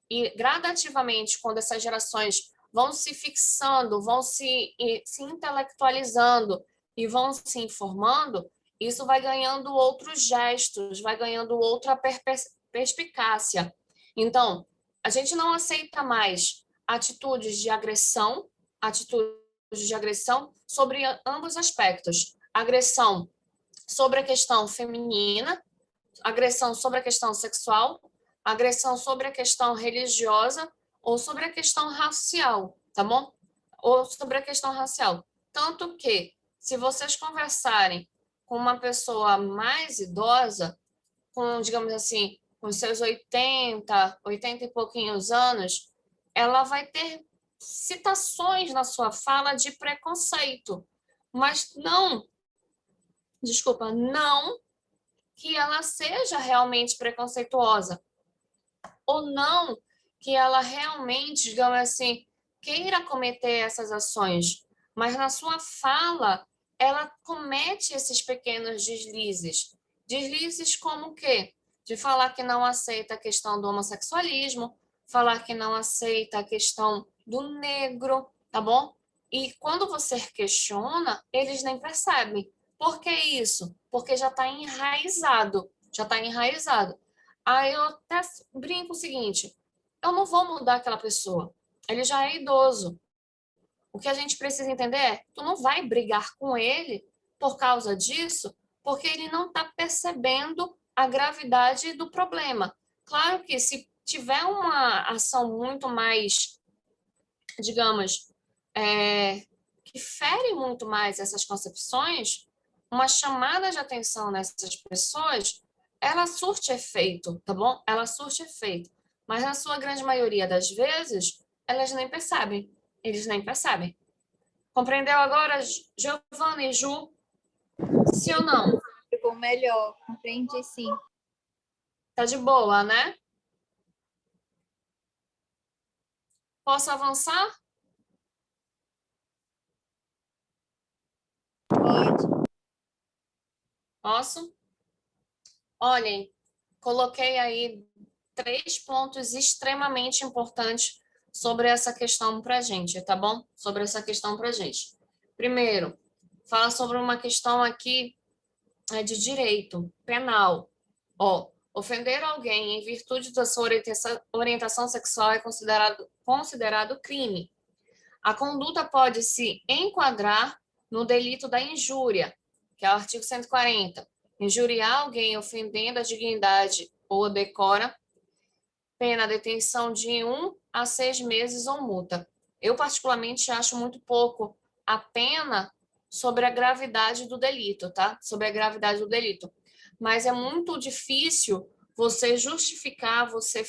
E, gradativamente, quando essas gerações vão se fixando, vão se intelectualizando e vão se informando, isso vai ganhando outros gestos, vai ganhando outra perspicácia. Então, a gente não aceita mais atitudes de agressão sobre ambos aspectos. Agressão sobre a questão feminina, agressão sobre a questão sexual, agressão sobre a questão religiosa ou sobre a questão racial, tá bom? Ou sobre a questão racial. Tanto que, se vocês conversarem com uma pessoa mais idosa, com, digamos assim, com seus 80 e pouquinhos anos, ela vai ter citações na sua fala de preconceito, mas não, desculpa, não que ela seja realmente preconceituosa, ou não que ela realmente, digamos assim, queira cometer essas ações, mas na sua fala ela comete esses pequenos deslizes. Deslizes como o quê? De falar que não aceita a questão do homossexualismo, falar que não aceita a questão do negro, tá bom? E quando você questiona, eles nem percebem. Por que isso? Porque já está enraizado, já está enraizado. Aí eu até brinco o seguinte, eu não vou mudar aquela pessoa, ele já é idoso. O que a gente precisa entender é, tu não vai brigar com ele por causa disso, porque ele não está percebendo a gravidade do problema. Claro que se tiver uma ação muito mais, digamos, que fere muito mais essas concepções, uma chamada de atenção nessas pessoas, ela surte efeito, tá bom? Ela surte efeito. Mas na sua grande maioria das vezes, elas nem percebem. Eles nem percebem. Compreendeu agora, Giovana e Ju? Sim ou não? Ficou melhor, compreendi sim. Tá de boa, né? Posso avançar? Pode. Posso? Olhem, coloquei aí 3 pontos extremamente importantes sobre essa questão para a gente, tá bom? Sobre essa questão para a gente. Primeiro, fala sobre uma questão aqui de direito penal. Ó, ofender alguém em virtude da sua orientação sexual é considerado crime. A conduta pode se enquadrar no delito da injúria, que é o artigo 140. Injuriar alguém ofendendo a dignidade ou o decoro, pena detenção de 1 a 6 meses ou multa. Eu, particularmente, acho muito pouco a pena sobre a gravidade do delito, tá? Sobre a gravidade do delito. Mas é muito difícil você justificar, você,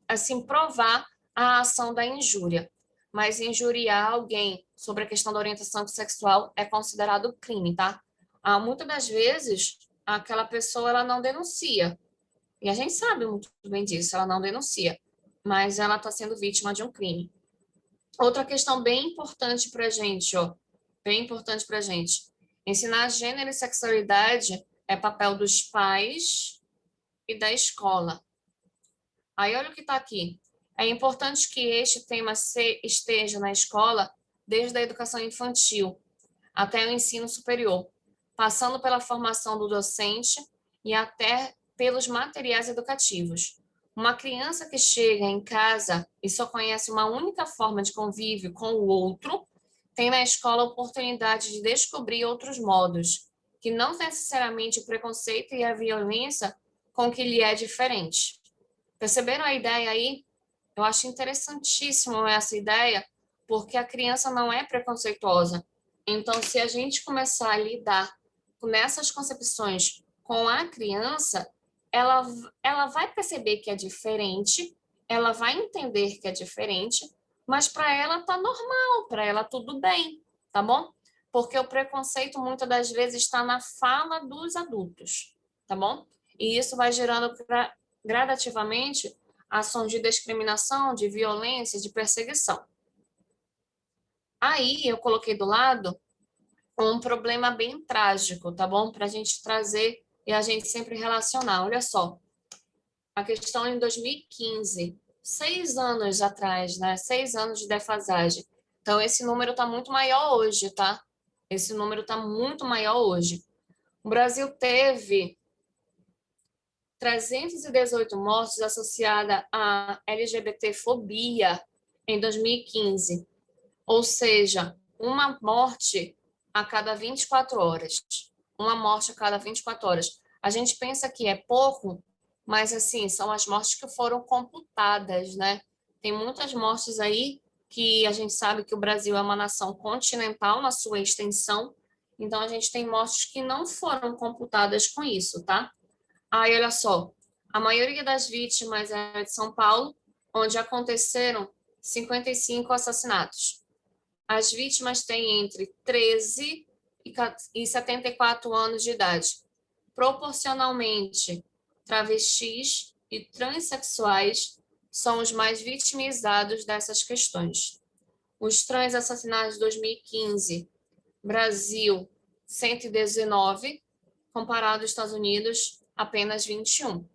assim, provar a ação da injúria. Mas injuriar alguém sobre a questão da orientação sexual é considerado crime, tá? Muitas das vezes, aquela pessoa ela não denuncia, e a gente sabe muito bem disso, ela não denuncia, mas ela está sendo vítima de um crime. Outra questão bem importante para a gente, ó, bem importante para a gente. Ensinar gênero e sexualidade é papel dos pais e da escola. Aí olha o que está aqui. É importante que este tema esteja na escola desde a educação infantil até o ensino superior, passando pela formação do docente e até pelos materiais educativos. Uma criança que chega em casa e só conhece uma única forma de convívio com o outro, tem na escola a oportunidade de descobrir outros modos, que não necessariamente o preconceito e a violência com que lhe é diferente. Perceberam a ideia aí? Eu acho interessantíssimo essa ideia, porque a criança não é preconceituosa. Então, se a gente começar a lidar com essas concepções com a criança, ela, ela vai perceber que é diferente, ela vai entender que é diferente, mas para ela tá normal, para ela tudo bem, tá bom? Porque o preconceito muitas das vezes está na fala dos adultos, tá bom? E isso vai gerando gradativamente ações de discriminação, de violência, de perseguição. Aí eu coloquei do lado um problema bem trágico, tá bom? Para a gente trazer e a gente sempre relacionar. Olha só, a questão em 2015, 6 anos atrás, né? 6 anos de defasagem. Então, esse número está muito maior hoje, tá? Esse número está muito maior hoje. O Brasil teve 318 mortes associadas à LGBTfobia em 2015, ou seja, uma morte a cada 24 horas. Uma morte a cada 24 horas. A gente pensa que é pouco, mas assim, são as mortes que foram computadas, né? Tem muitas mortes aí que a gente sabe que o Brasil é uma nação continental na sua extensão, então a gente tem mortes que não foram computadas com isso, tá? Aí, olha só, a maioria das vítimas é de São Paulo, onde aconteceram 55 assassinatos. As vítimas têm entre 13 e 74 anos de idade. Proporcionalmente, travestis e transexuais são os mais vitimizados dessas questões. Os trans assassinados de 2015, Brasil, 119, comparado aos Estados Unidos, apenas 21.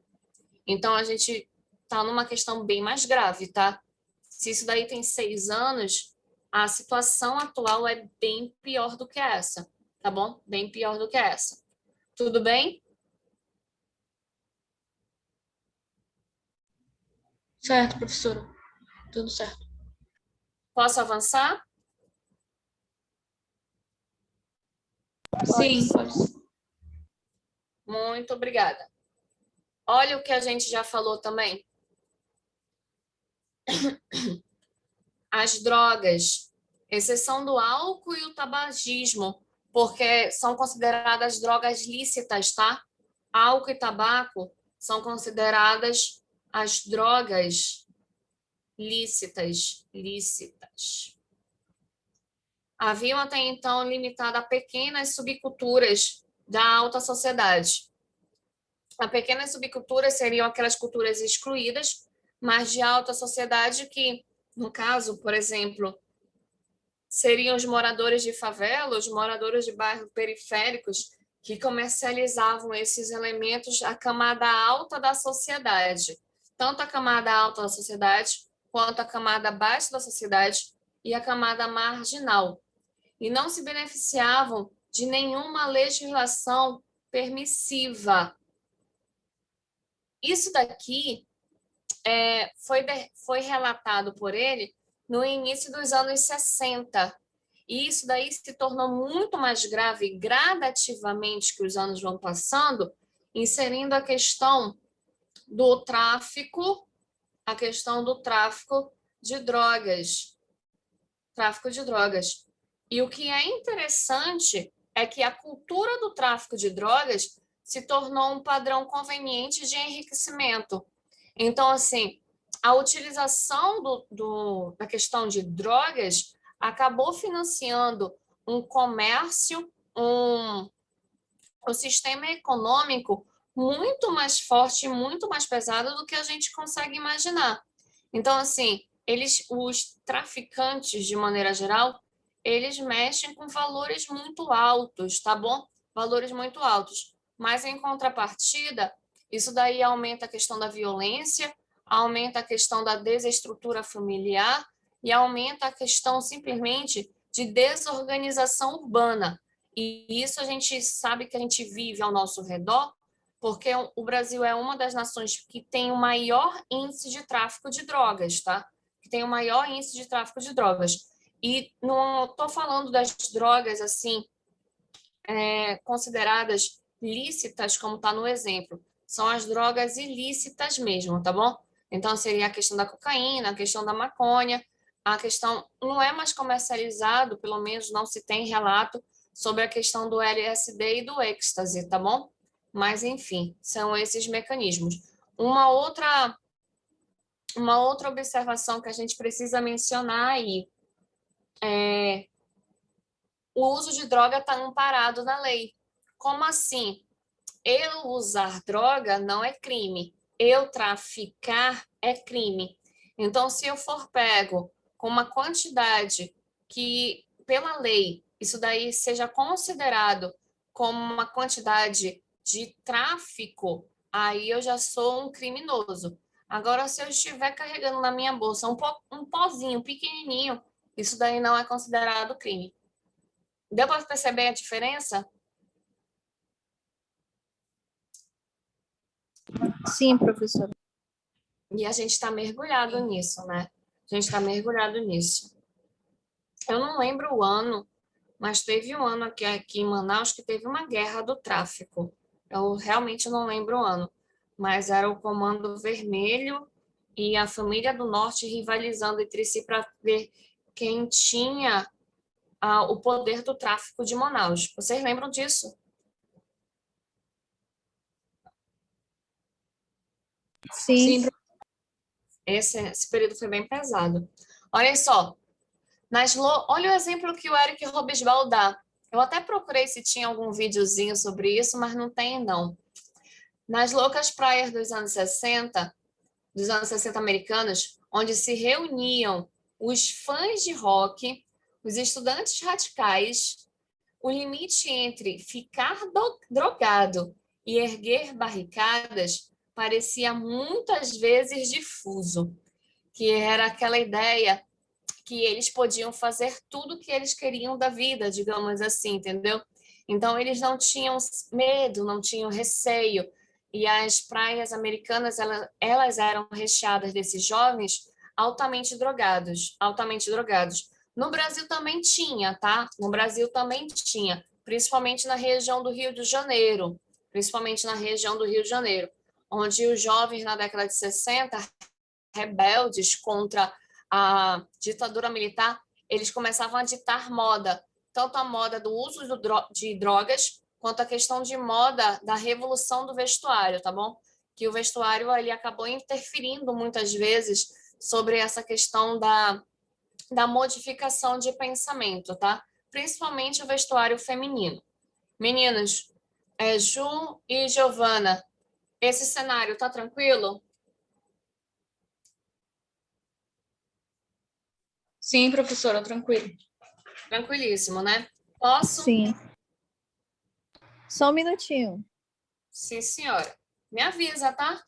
Então, a gente está numa questão bem mais grave, tá? Se isso daí tem 6 anos, a situação atual é bem pior do que essa, tá bom? Bem pior do que essa. Tudo bem? Certo, professora. Tudo certo. Posso avançar? Sim, pode ser. Muito obrigada. Olha o que a gente já falou também. As drogas, exceção do álcool e o tabagismo, porque são consideradas drogas lícitas, tá? Álcool e tabaco são consideradas as drogas lícitas. Haviam até então limitado a pequenas subculturas da alta sociedade. As pequenas subculturas seriam aquelas culturas excluídas, mas de alta sociedade que, no caso, por exemplo, seriam os moradores de favela, os moradores de bairros periféricos, que comercializavam esses elementos à camada alta da sociedade. Tanto a camada alta da sociedade, quanto a camada baixa da sociedade e a camada marginal. E não se beneficiavam de nenhuma legislação permissiva. Isso daqui foi relatado por ele no início dos anos 60. E isso daí se tornou muito mais grave gradativamente que os anos vão passando, inserindo a questão do tráfico, de drogas. Tráfico de drogas. E o que é interessante é que a cultura do tráfico de drogas se tornou um padrão conveniente de enriquecimento. Então, assim, a utilização da questão de drogas acabou financiando um comércio, um sistema econômico muito mais forte, muito mais pesado do que a gente consegue imaginar. Então, assim, os traficantes, de maneira geral, eles mexem com valores muito altos, tá bom? Valores muito altos. Mas, em contrapartida, isso daí aumenta a questão da violência, aumenta a questão da desestrutura familiar e aumenta a questão, simplesmente, de desorganização urbana. E isso a gente sabe que a gente vive ao nosso redor, porque o Brasil é uma das nações que tem o maior índice de tráfico de drogas, tá? Que tem o maior índice de tráfico de drogas. E não estou falando das drogas, assim, consideradas lícitas, como está no exemplo. São as drogas ilícitas mesmo, tá bom? Então, seria a questão da cocaína, a questão da maconha, a questão não é mais comercializado, pelo menos não se tem relato sobre a questão do LSD e do êxtase, tá bom? Mas, enfim, são esses mecanismos. Uma outra observação que a gente precisa mencionar aí é o uso de droga está amparado na lei. Como assim? Eu usar droga não é crime. Eu traficar é crime. Então, se eu for pego com uma quantidade que, pela lei, isso daí seja considerado como uma quantidade de tráfico, aí eu já sou um criminoso. Agora, se eu estiver carregando na minha bolsa um pozinho pequenininho, isso daí não é considerado crime. Deu para perceber a diferença? Sim, professora. E a gente está mergulhado nisso, né? A gente está mergulhado nisso. Eu não lembro o ano, mas teve um ano aqui em Manaus que teve uma guerra do tráfico. Eu realmente não lembro o ano, mas era o Comando Vermelho e a Família do Norte rivalizando entre si para ver quem tinha o poder do tráfico de Manaus. Vocês lembram disso? Sim. Sim, Esse período foi bem pesado. Olha só, olha o exemplo que o Eric Robesbal dá. Eu até procurei se tinha algum videozinho sobre isso, mas não tem, não. Nas loucas praias dos anos 60 americanos, onde se reuniam os fãs de rock, os estudantes radicais, o limite entre ficar drogado e erguer barricadas parecia muitas vezes difuso, que era aquela ideia que eles podiam fazer tudo o que eles queriam da vida, digamos assim, entendeu? Então, eles não tinham medo, não tinham receio, e as praias americanas, elas eram recheadas desses jovens altamente drogados, altamente drogados. No Brasil também tinha, tá? No Brasil também tinha, principalmente na região do Rio de Janeiro, onde os jovens na década de 60, rebeldes contra a ditadura militar, eles começavam a ditar moda, tanto a moda do uso de drogas, quanto a questão de moda da revolução do vestuário, tá bom? Que o vestuário ele acabou interferindo muitas vezes sobre essa questão da modificação de pensamento, tá? Principalmente o vestuário feminino. Meninos, Ju e Giovana, esse cenário tá tranquilo? Sim, professora, tranquilo. Tranquilíssimo, né? Posso? Sim. Só um minutinho. Sim, senhora. Me avisa, tá?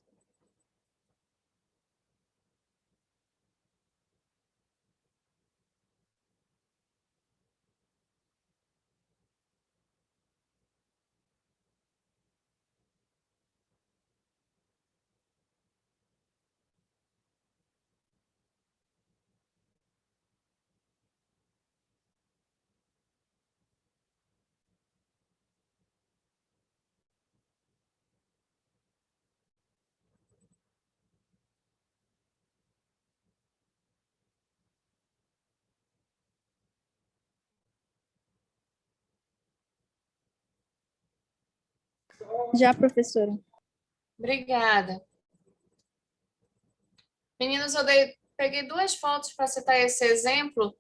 Já, professora. Obrigada. Meninos, peguei duas fotos para citar esse exemplo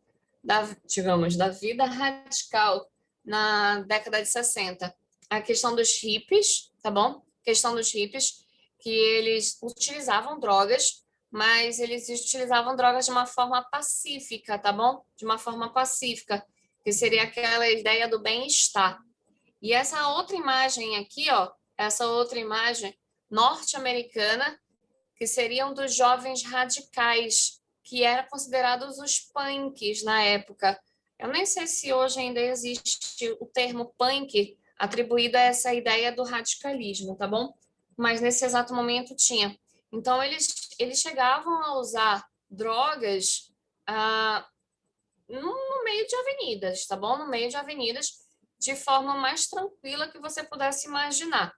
digamos, da vida radical na década de 60. A questão dos hippies, tá bom? A questão dos hippies, que eles utilizavam drogas, mas eles utilizavam drogas de uma forma pacífica, tá bom? De uma forma pacífica, que seria aquela ideia do bem-estar. E essa outra imagem aqui, ó, essa outra imagem norte-americana, que seriam dos jovens radicais, que eram considerados os punks na época. Eu nem sei se hoje ainda existe o termo punk atribuído a essa ideia do radicalismo, tá bom? Mas nesse exato momento tinha. Então, eles chegavam a usar drogas no meio de avenidas, tá bom? No meio de avenidas, de forma mais tranquila que você pudesse imaginar.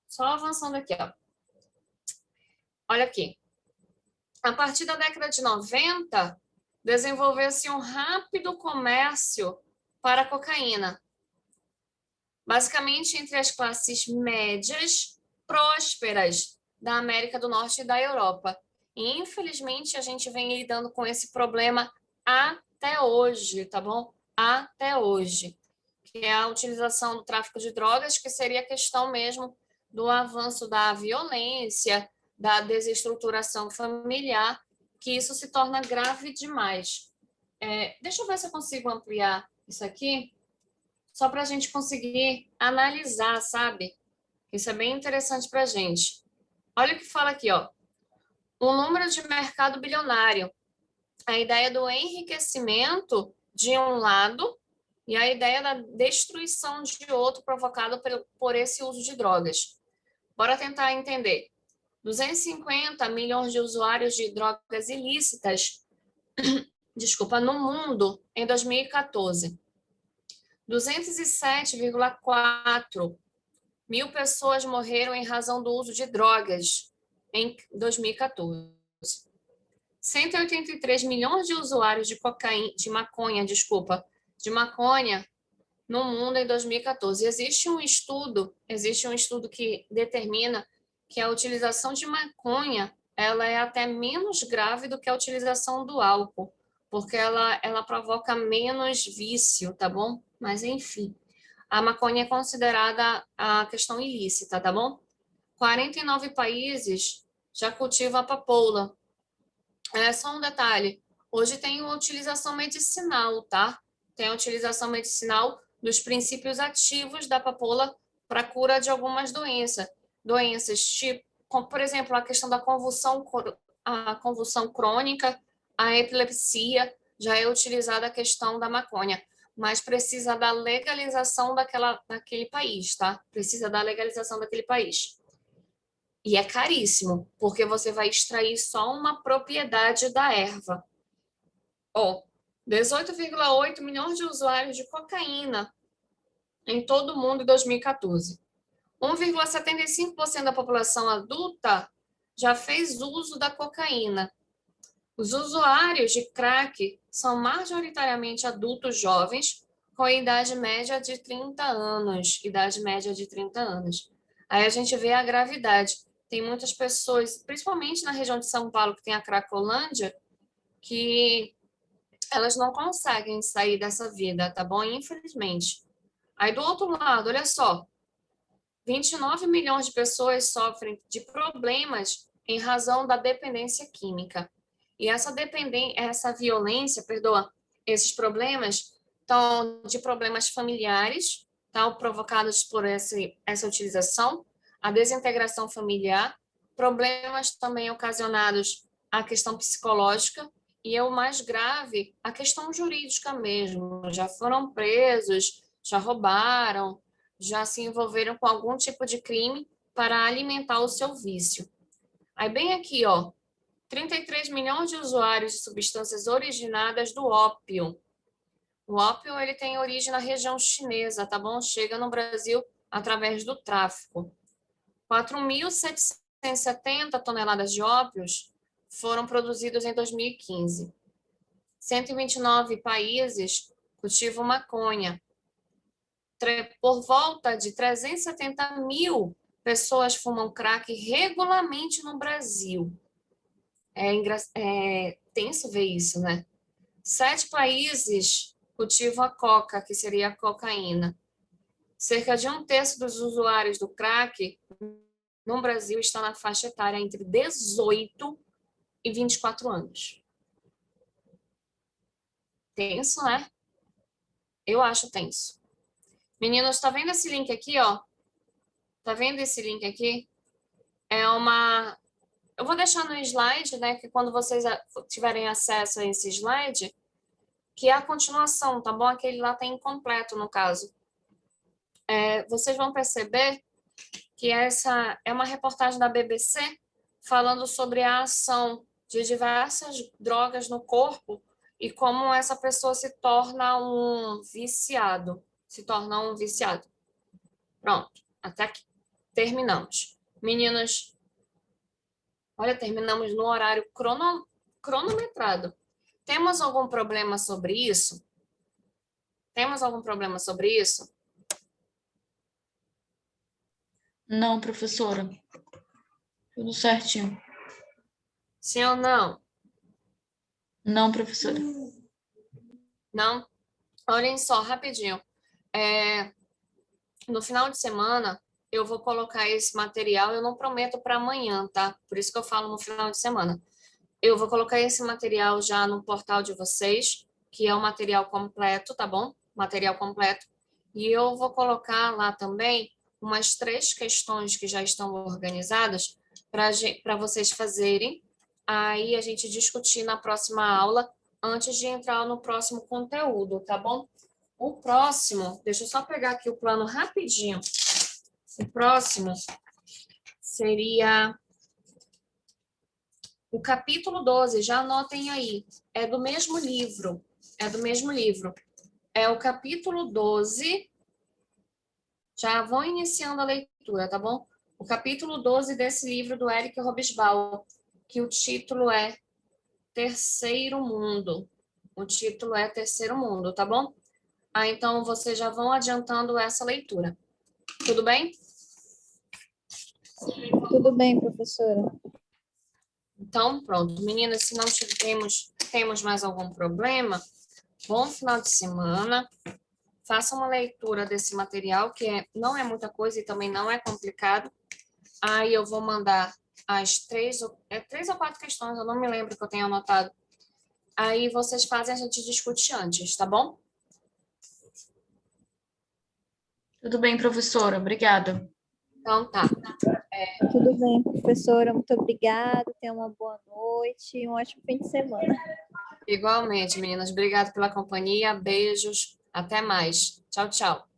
Só avançando aqui, ó. Olha aqui. A partir da década de 90, desenvolveu-se um rápido comércio para a cocaína, basicamente entre as classes médias prósperas da América do Norte e da Europa. E, infelizmente, a gente vem lidando com esse problema até hoje, tá bom? Até hoje. Que é a utilização do tráfico de drogas, que seria a questão mesmo do avanço da violência, da desestruturação familiar, que isso se torna grave demais. Deixa eu ver se eu consigo ampliar isso aqui, só para a gente conseguir analisar, sabe? Isso é bem interessante para a gente. Olha o que fala aqui, ó. O número de mercado bilionário. A ideia do enriquecimento de um lado e a ideia da destruição de outro provocado por esse uso de drogas. Bora tentar entender. 250 milhões de usuários de drogas ilícitas, desculpa, no mundo em 2014. 207,4 mil pessoas morreram em razão do uso de drogas em 2014. 183 milhões de usuários de maconha no mundo em 2014. Existe um estudo que determina que a utilização de maconha ela é até menos grave do que a utilização do álcool, porque ela provoca menos vício, tá bom? Mas, enfim, a maconha é considerada a questão ilícita, tá bom? 49 países já cultivam a papoula. Só um detalhe, hoje tem uma utilização medicinal, tá? Tem a utilização medicinal dos princípios ativos da papoula para cura de algumas doenças. Doenças tipo, como, por exemplo, a questão da a convulsão crônica, a epilepsia, já é utilizada a questão da maconha, mas precisa da legalização daquele país, tá? Precisa da legalização daquele país. E é caríssimo, porque você vai extrair só uma propriedade da erva. 18,8 milhões de usuários de cocaína em todo o mundo em 2014. 1,75% da população adulta já fez uso da cocaína. Os usuários de crack são majoritariamente adultos jovens com idade média de 30 anos. Idade média de 30 anos. Aí a gente vê a gravidade. Tem muitas pessoas, principalmente na região de São Paulo, que tem a Cracolândia, que elas não conseguem sair dessa vida, tá bom? Infelizmente. Aí do outro lado, olha só, 29 milhões de pessoas sofrem de problemas em razão da dependência química. E essa violência, perdoa, esses problemas estão de problemas familiares, tá, provocados por essa utilização, a desintegração familiar, problemas também ocasionados à questão psicológica e é o mais grave, a questão jurídica mesmo. Já foram presos, já roubaram, já se envolveram com algum tipo de crime para alimentar o seu vício. Aí bem aqui, ó, 33 milhões de usuários de substâncias originadas do ópio. O ópio, ele tem origem na região chinesa, tá bom? Chega no Brasil através do tráfico. 4.770 toneladas de ópios foram produzidos em 2015. 129 países cultivam maconha. Por volta de 370 mil pessoas fumam crack regularmente no Brasil. É tenso ver isso, né? 7 países cultivam a coca, que seria a cocaína. Cerca de 1/3 dos usuários do crack no Brasil está na faixa etária entre 18 e 24 anos. Tenso, né? Eu acho tenso. Meninos, tá vendo esse link aqui, ó? Tá vendo esse link aqui? Eu vou deixar no slide, né? Que quando vocês tiverem acesso a esse slide, que é a continuação, tá bom? Aquele lá tá incompleto, no caso. Vocês vão perceber que essa é uma reportagem da BBC falando sobre a ação de diversas drogas no corpo e como essa pessoa se torna um viciado. Pronto, até aqui. Terminamos. Meninas, olha, terminamos no horário cronometrado. Temos algum problema sobre isso? Não, professora. Tudo certinho. Sim ou não? Não, professora. Não? Olhem só, rapidinho. No final de semana, eu vou colocar esse material. Eu não prometo para amanhã, tá? Por isso que eu falo no final de semana. Eu vou colocar esse material já no portal de vocês, que é o material completo, tá bom? Material completo. E eu vou colocar lá também umas 3 questões que já estão organizadas para vocês fazerem. Aí a gente discutir na próxima aula, antes de entrar no próximo conteúdo, tá bom? O próximo, deixa eu só pegar aqui o plano rapidinho. O próximo seria o capítulo 12, já anotem aí. É do mesmo livro. É o capítulo 12. Já vão iniciando a leitura, tá bom? O capítulo 12 desse livro do Eric Hobsbawm, que o título é Terceiro Mundo. Tá bom? Então vocês já vão adiantando essa leitura. Tudo bem? Tudo bem, professora. Então, pronto. Meninas, se não temos mais algum problema, bom final de semana. Faça uma leitura desse material, que não é muita coisa e também não é complicado. Aí eu vou mandar as 3 ou 4 questões, eu não me lembro que eu tenho anotado. Aí vocês fazem, a gente discute antes, tá bom? Tudo bem, professora. Obrigada. Então tá. Tudo bem, professora. Muito obrigada. Tenha uma boa noite e um ótimo fim de semana. Igualmente, meninas. Obrigada pela companhia. Beijos. Até mais. Tchau, tchau.